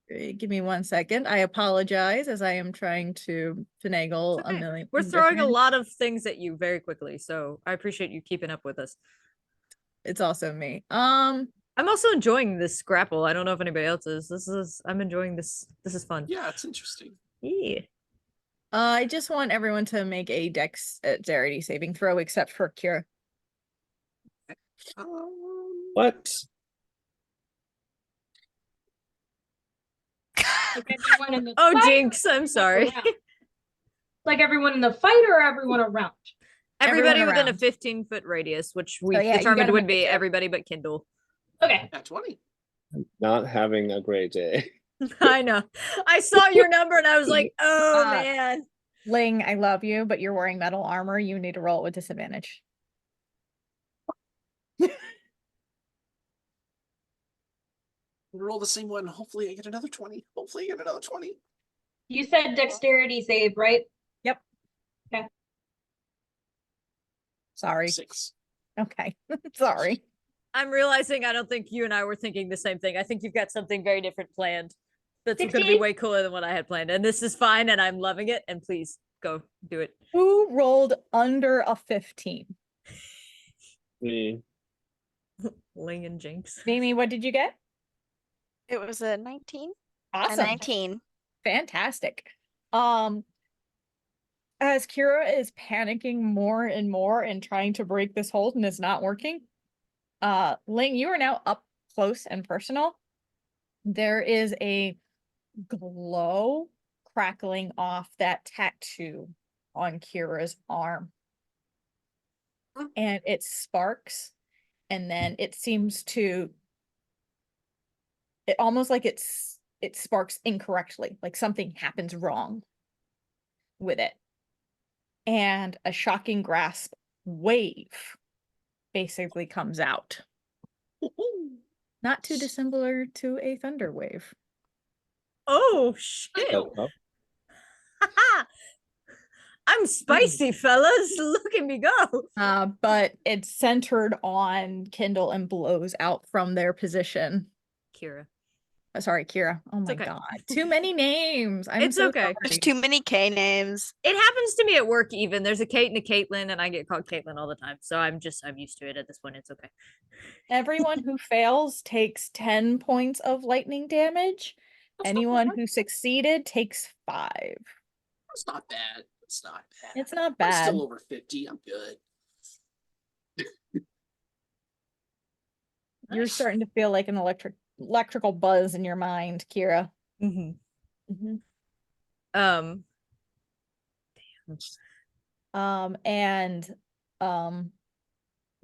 Give me 1 second. I apologize as I am trying to finagle It's a okay. million. We're throwing a different- lot of things at you very quickly, so I appreciate you keeping up with us. It's also me. I'm also enjoying this grapple. I don't know if anybody else is. I'm enjoying this. This is fun. Yeah, it's interesting. Yeah. I just want everyone to make a dexterity saving throw except for Kira. Um, What? Like everyone in the Oh, fight, Jinx, I'm sorry. around? Like everyone in the fight or everyone around? Everybody Everyone within a around. 15-foot radius, which we So, yeah, you determined gotta would make be it. everybody but Kindle. Okay. At 20. Not having a great day. I know. I saw your number and I was like, oh Uh, man. Ling, I love you, but you're wearing metal armor. You need to roll it with disadvantage. Roll the same one. Hopefully I get another 20. Hopefully I get another 20. You said dexterity save, right? Yep. Okay. Sorry. 6. Okay. Sorry. I'm realizing I don't think you and I were thinking the same thing. I think you've got something very different planned. That's going to be 16? way cooler than what I had planned. And this is fine and I'm loving it. And please go do it. Who rolled under a 15? Me. Ling and Jinx. Mimi, what did you get? It was a 19. A Awesome. 19. Fantastic. As Kira is panicking more and more and trying to break this hold and it's not working, Ling, you are now up close and personal. There is a glow crackling off that tattoo on Kira's arm. And it sparks, and then it seems to it almost like it sparks incorrectly, like something happens wrong with it. And a shocking grasp wave basically comes out. Not too dissimilar to a thunder wave. Oh, shit. Oh, I'm spicy, fellas. Look at me go. But it's centered on Kindle and blows out from their position. Kira. Sorry, Kira. Oh my okay. god. Too many names. I'm It's so okay. There's sorry. too many K names. It happens to me at work even. There's a Kate and a Caitlin, and I get called Caitlin all the time. So I'm used to it at this point. It's okay. Everyone who fails takes 10 points of lightning damage. That's not Anyone bad. who succeeded takes 5. It's not bad. It's not bad. It's not I'm bad. still over 50. I'm good. You're Nice. starting to feel like an electrical buzz in your mind, Kira. Mm-hmm. And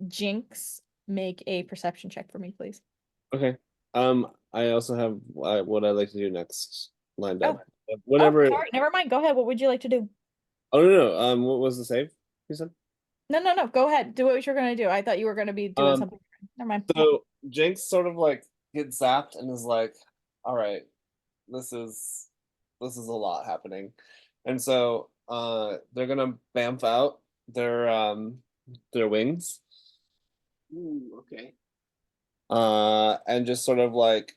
Jinx, make a perception check for me, please. okay. I also have what I'd like to do next lined up. Oh, Whatever. sorry, never mind. Go ahead. What would you like to do? Oh no. What was the save? You said? No. Go ahead. Do what you're gonna do. I thought you were gonna be doing something. Never mind. So Jinx sort of like gets zapped and is like, all right, this is a lot happening. And so they're gonna bamf out their wings. Ooh, okay. And just sort of like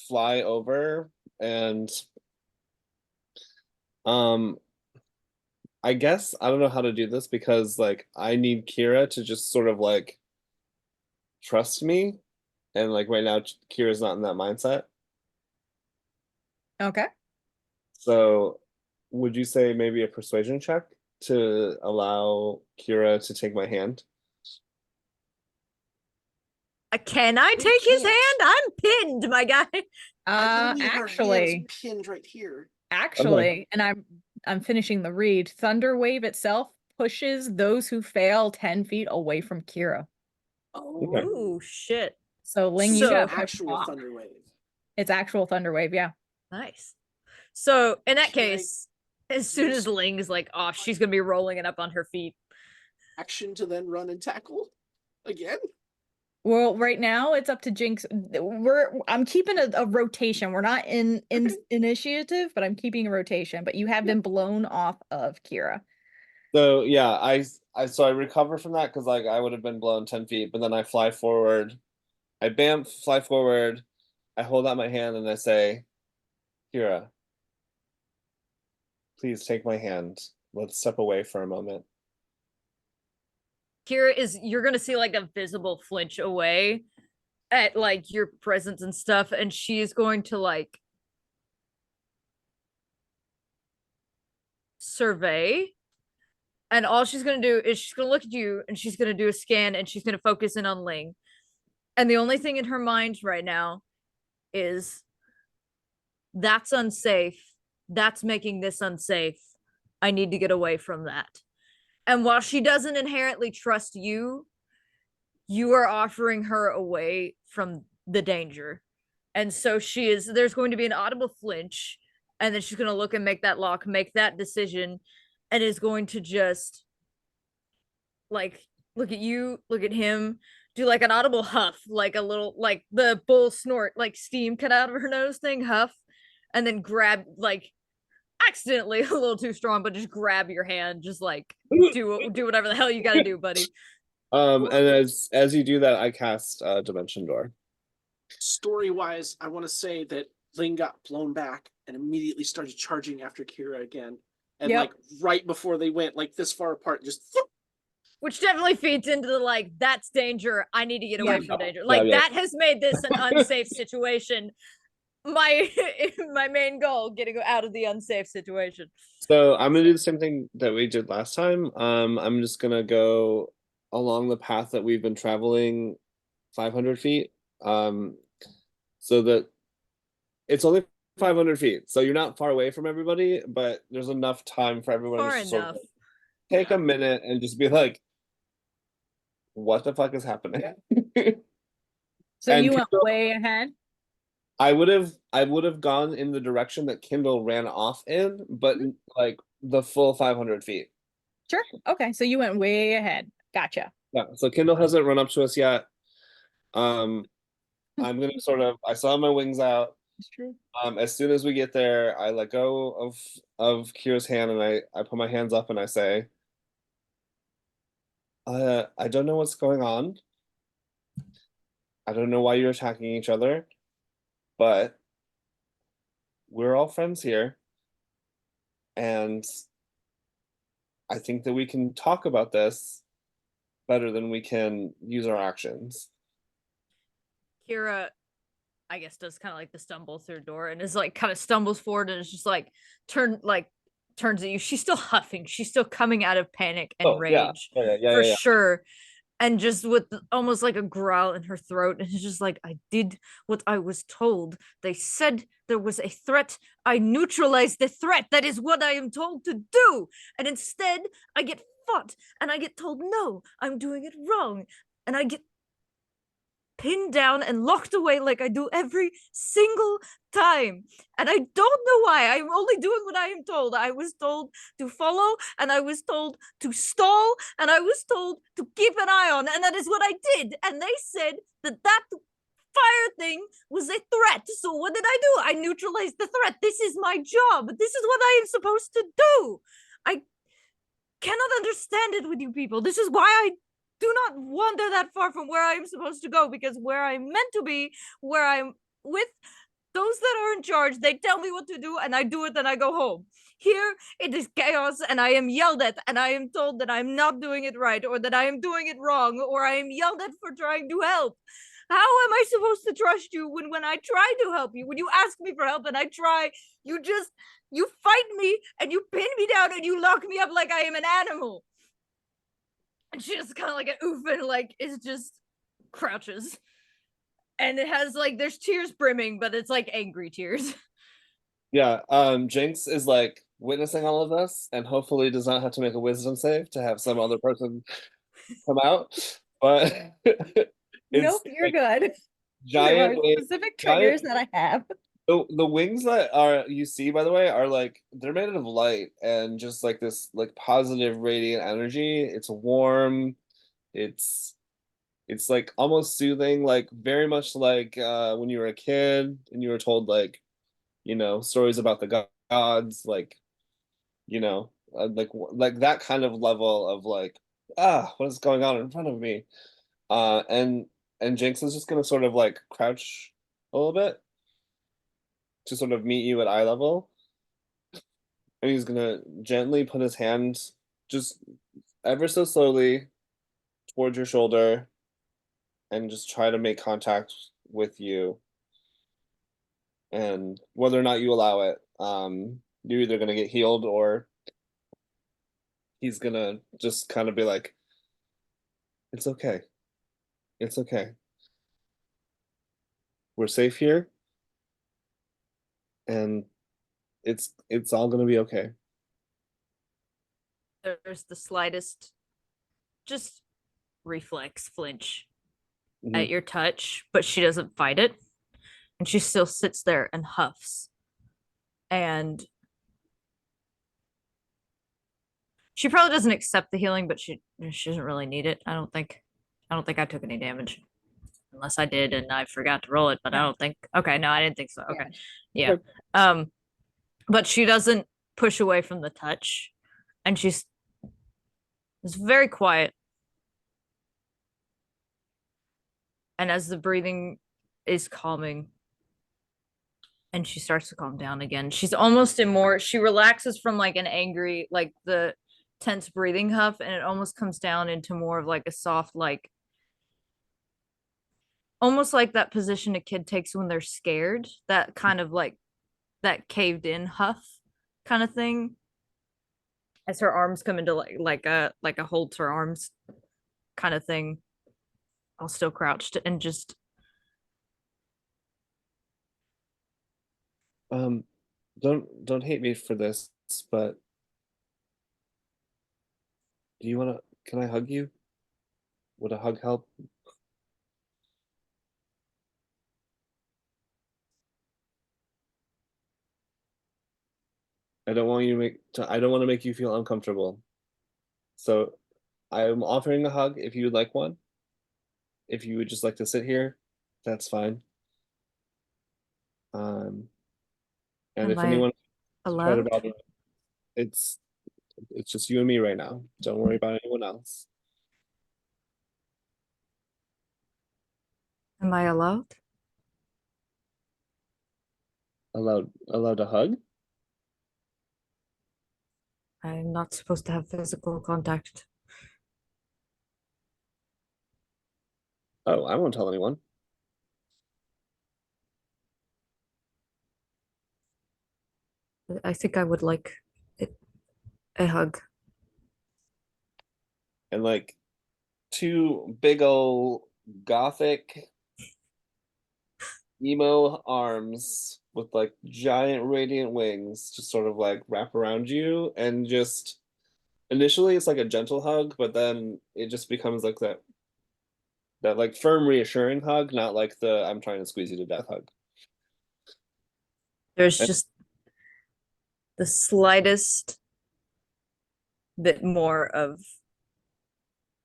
fly over and I guess I don't know how to do this because like I need Kira to just sort of like trust me, and like right now Kira's not in that mindset. Okay. So would you say maybe a persuasion check to allow Kira to take my hand? Can I We take his can't. hand? I'm pinned, my guy. I believe our hands Actually, pinned right here. and I'm finishing the read. Thunder Wave itself pushes those who fail 10 feet away from Kira. Oh, Okay. Ooh, shit. So Ling, So- you got it's pushed actual off. thunder wave. It's actual Thunder Wave, yeah. Nice. So in that Can I case, as soon as use- Ling's like off, she's gonna be rolling it up on her feet. Action to then run and tackle again. Well, right now it's up to Jinx. I'm keeping a rotation. We're not in initiative, but I'm keeping a rotation. But you have been blown off of Kira. So yeah, I recover from that because like I would have been blown 10 feet, but then I fly forward. I bamf, fly forward. I hold out my hand and I say, Kira, please take my hand. Let's step away for a moment. Kira you're gonna see like a visible flinch away at like your presence and stuff, and she's going to like survey. And all she's gonna do is she's gonna look at you and she's gonna do a scan and she's gonna focus in on Ling. And the only thing in her mind right now is That's unsafe. That's making this unsafe. I need to get away from that. And while she doesn't inherently trust you, you are offering her away from the danger. And so there's going to be an audible flinch, and then she's going to look and make that lock, make that decision, and is going to just like look at you, look at him, do like an audible huff, like a little, like the bull snort, like steam cut out of her nose thing, huff, and then grab, like accidentally a little too strong, but just grab your hand, just like do whatever the hell you got to do, buddy. And as you do that, I cast Dimension Door. Story-wise, I want to say that Ling got blown back and immediately started charging after Kira again. And Yep. like right before they went like this far apart, just Which definitely feeds into the like, that's danger. I need to get away Yeah. from danger. Like Yeah. that has made this an unsafe situation. My main goal, getting out of the unsafe situation. So I'm gonna do the same thing that we did last time. I'm just gonna go along the path that we've been traveling 500 feet. So that it's only 500 feet, so you're not far away from everybody, but there's enough time for everyone Far to sort of enough. take a minute and just be like, what the fuck is happening? So And you went Kindle- way ahead. I would have gone in the direction that Kindle ran off in, but like the full 500 feet. Sure. Okay. So you went way ahead. Gotcha. Yeah, so Kindle hasn't run up to us yet. I'm gonna sort of, I still have my wings out. It's true. As soon as we get there, I let go of Kira's hand and I put my hands up and I say, I don't know what's going on. I don't know why you're attacking each other, but we're all friends here. And I think that we can talk about this better than we can use our actions. Kira, I guess, does kind of like the stumble through the door and is like kind of stumbles forward and is just like turns at you. She's still huffing. She's still coming out of panic and rage for sure. And just with almost like a growl in her throat, and it's just like, I did what I was told. They said there was a threat. I neutralized the threat. That is what I am told to do. And instead, I get fought, and I get told, no, I'm doing it wrong. And I get pinned down and locked away like I do every single time. And I don't know why. I'm only doing what I am told. I was told to follow, and I was told to stall, and I was told to keep an eye on, and that is what I did. And they said that fire thing was a threat. So what did I do? I neutralized the threat. This is my job. This is what I am supposed to do. I cannot understand it with you people. This is why I do not wander that far from where I am supposed to go, because where I'm meant to be, where I'm with those that are in charge, they tell me what to do and I do it and I go home. Here it is chaos and I am yelled at and I am told that I'm not doing it right, or that I am doing it wrong, or I am yelled at for trying to help. How am I supposed to trust you when I try to help you, when you ask me for help and I try, you fight me and you pin me down and you lock me up like I am an animal? And she just kind of like an oof and like is just crouches. And it has like, there's tears brimming, but it's like angry tears. Yeah, Jinx is like witnessing all of this and hopefully does not have to make a wisdom save to have some other person come out. But Nope, you're like good. giant There are wings. specific triggers that I have. The wings that are you see, by the way, are like they're made of light and just like this like positive radiant energy. It's warm. It's like almost soothing, like very much like when you were a kid and you were told like, you know, stories about the gods, like, you know, like that kind of level of like, what is going on in front of me? And Jinx is just gonna sort of like crouch a little bit to sort of meet you at eye level. And he's gonna gently put his hand just ever so slowly towards your shoulder and just try to make contact with you. And whether or not you allow it, you're either gonna get healed or he's gonna just kind of be like, it's okay. It's okay. We're safe here. and it's all gonna be okay. There's the slightest just reflex flinch Mhm. at your touch, but she doesn't fight it. And she still sits there and huffs. And she probably doesn't accept the healing, but she doesn't really need it. I don't think I took any damage. Unless I did and I forgot to roll it, but I No. don't think okay, no, I didn't think so. Okay. Yeah. Yeah. But she doesn't push away from the touch. And it's very quiet. And as the breathing is calming and she starts to calm down again, she's almost in more, she relaxes from like an angry, like the tense breathing huff, and it almost comes down into more of like a soft, like almost like that position a kid takes when they're scared, that kind of like that caved in huff kind of thing. As her arms come into like a hold to her arms kind of thing, all still crouched and just Don't hate me for this, but do you wanna can I hug you? Would a hug help? I don't want you to I don't want to make you feel uncomfortable. So I'm offering a hug if you would like one. If you would just like to sit here, that's fine. And am if I anyone try to allowed? bother, it's just you and me right now. Don't worry about anyone else. Am I allowed? Allowed to hug? I'm not supposed to have physical contact. Oh, I won't tell anyone. I think I would like a hug. And like two big old gothic emo arms with like giant radiant wings just sort of like wrap around you, and just initially it's like a gentle hug, but then it just becomes like that like firm reassuring hug, not like the I'm trying to squeeze you to death hug. There's And just the slightest bit more of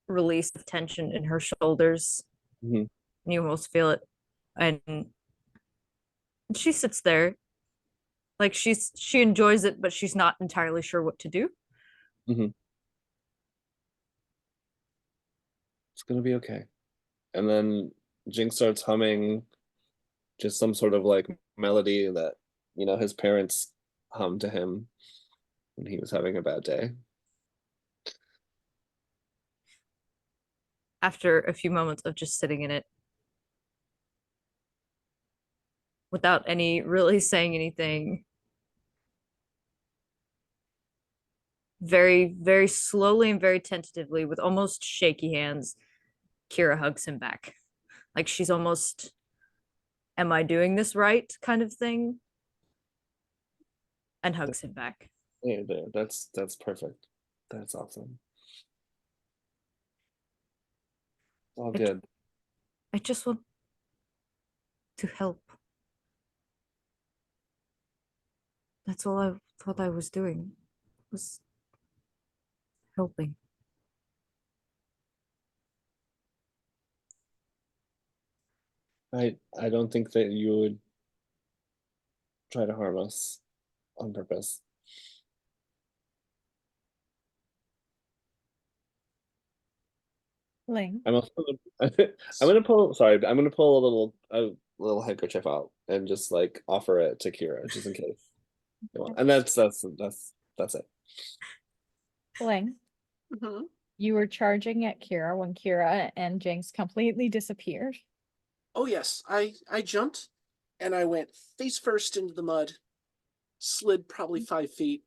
release of tension in her shoulders. Mhm. You almost feel it. And she sits there like she enjoys it, but she's not entirely sure what to do. Mhm. It's gonna be okay. And then Jinx starts humming just some sort of like melody that his parents hummed to him when he was having a bad day. After a few moments of just sitting in it without any really saying anything, very, very slowly and very tentatively, with almost shaky hands, Kira hugs him back. Like she's almost, am I doing this right kind of thing? And hugs him back. Yeah, that's perfect. That's awesome. All I, good. I just want to help. That's all I thought I was doing, was helping. I don't think that you would try to harm us on purpose. Ling. I'm also I'm gonna pull a little handkerchief out and just like offer it to Kira just in case. And that's it. Ling. Mhm. You were charging at Kira when Kira and Jinx completely disappeared. Oh yes, I jumped and I went face first into the mud, slid probably 5 feet,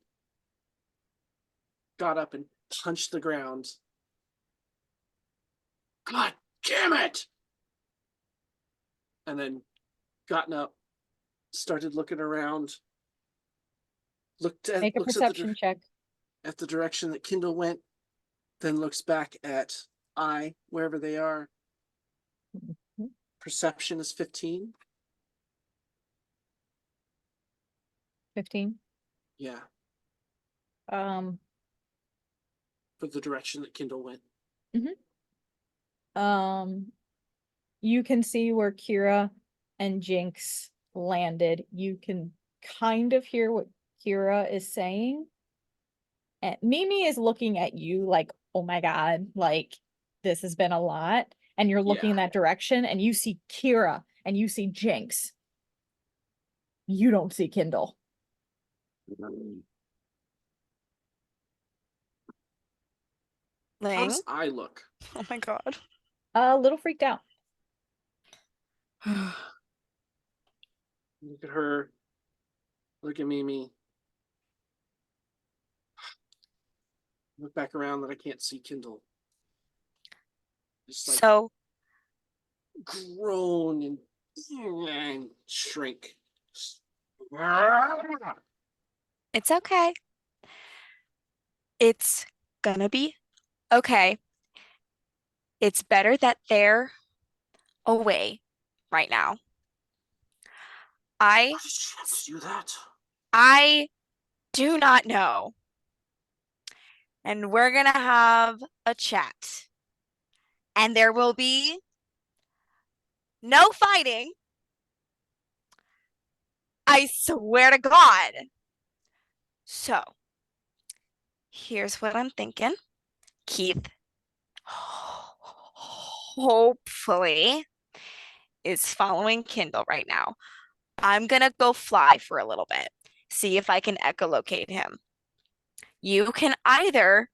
got up and punched the ground. God damn it! And then gotten up, started looking around, looks Make a at perception check. at the direction that Kindle went, then looks back at wherever they are. Mhm. Perception is 15. 15. Yeah, Um, for the direction that Kindle went. you can see where Kira and Jinx landed. You can kind of hear what Kira is saying. And Mimi is looking at you like, oh my God, like this has been a lot. And you're looking in Yeah. that direction and you see Kira and you see Jinx. You don't see Kindle. How Ling. does I look? Oh my god. A little freaked out. Look at her. Look at Mimi. Look back around that I can't see Kindle. Just like So groan and shrink. it's okay. It's gonna be okay. It's better that they're away right now. Why did she have to do that? I do not know. And we're gonna have a chat. And there will be no fighting. I swear to God. So, here's what I'm thinking. Keith, hopefully, is following Kindle right now. I'm gonna go fly for a little bit, see if I can echolocate him. You can either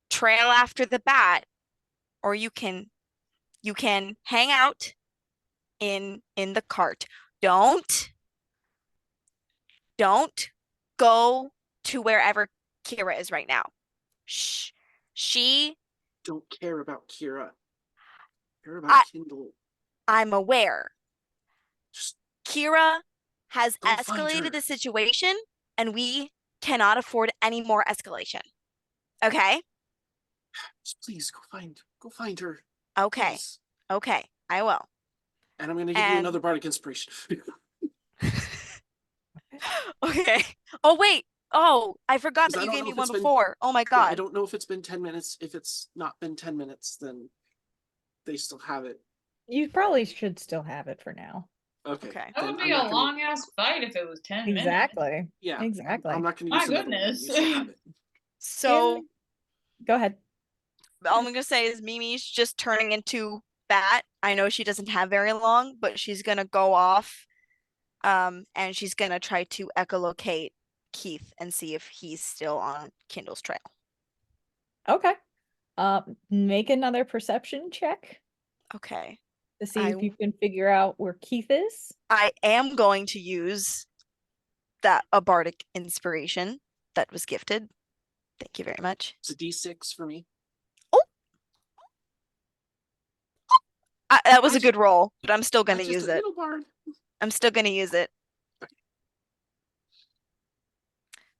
trail after the bat, or you can hang out in the cart. Don't go to wherever Kira is right now. Shh. She, Don't care about Kira. Care about Kindle. I'm aware. Just Kira has go find her. escalated the situation, and we cannot afford any more escalation. Okay? Just please go find her. Okay. Please. Okay. I will. And I'm gonna give you another bardic inspiration. Okay. Oh, wait. Oh, I forgot 'Cause that I you don't gave know me if one it's been- before. Oh my Yeah, I God. don't know if it's been 10 minutes. If it's not been 10 minutes, then they still have it. You probably should still have it for now. Okay. Okay. That then would be I'm a not gonna- long ass fight if it was 10 minutes. Exactly. Yeah. Exactly. I'm not gonna My use another one. goodness. You still have it. So Go ahead. all I'm gonna say is Mimi's just turning into Bat. I know she doesn't have very long, but she's gonna go off, and she's gonna try to echolocate Keith and see if he's still on Kindle's trail. Okay. Make another perception check Okay. to see if you can figure out where Keith is. I am going to use that a bardic inspiration that was gifted. Thank you very much. It's a D6 for me. That was a good roll, but I'm still gonna I'm just use a it. little bard. I'm still gonna use it.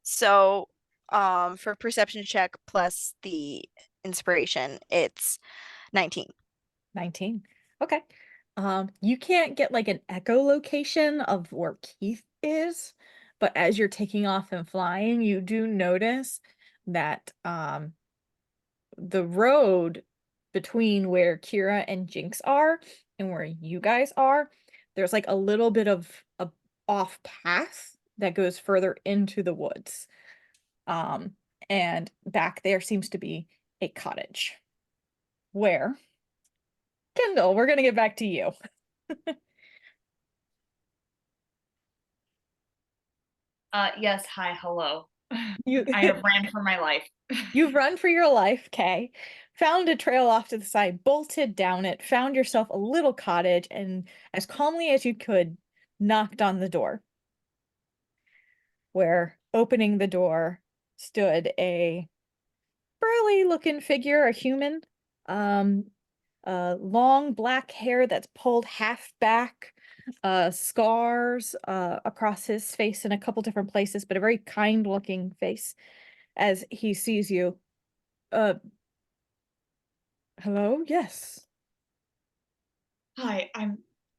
So, for perception check plus the inspiration, it's 19. 19. Okay. You can't get like an echolocation of where Keith is, but as you're taking off and flying, you do notice that the road between where Kira and Jinx are and where you guys are, there's like a little bit of a off path that goes further into the woods. And back there seems to be a cottage where Kendall, we're gonna get back to you. Yes, hi, hello. You I have ran for my life. You've run for your life, Kay. Found a trail off to the side, bolted down it, found yourself a little cottage, and as calmly as you could, knocked on the door. Where opening the door stood a burly looking figure, a human. Long black hair that's pulled half back, scars across his face in a couple different places, but a very kind looking face as he sees you. Hello? Yes. Hi, I'm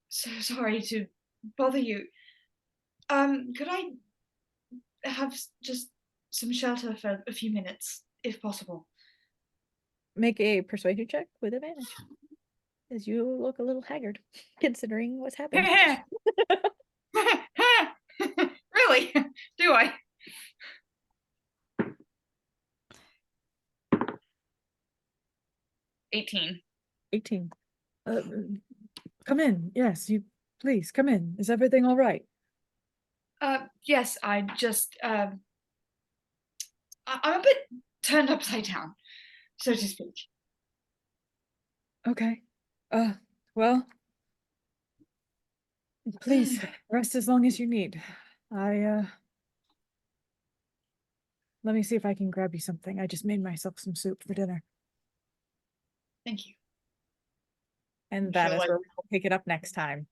so sorry to bother you. Could I have just some shelter for a few minutes, if possible? Make a persuasion check with advantage. As you look a little haggard, considering what's happened. Really? Do I? $18. 18. Come in. Yes, you please come in. Is everything all right? Yes, I just I'm a bit turned upside down, so to speak. Okay. Well, please rest as long as you need. Let me see if I can grab you something. I just made myself some soup for dinner. Thank you. And I'm that sure, is like- where we'll pick it up next time.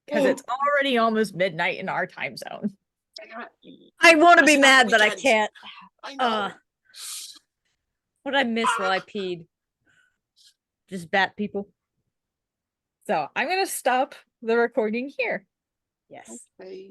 Because it's already almost midnight in our time zone. I want to be It's not mad, the but I weekend. can't. I know. What did I miss while I peed? Just bat people. So I'm gonna stop the recording here. Yes. Okay.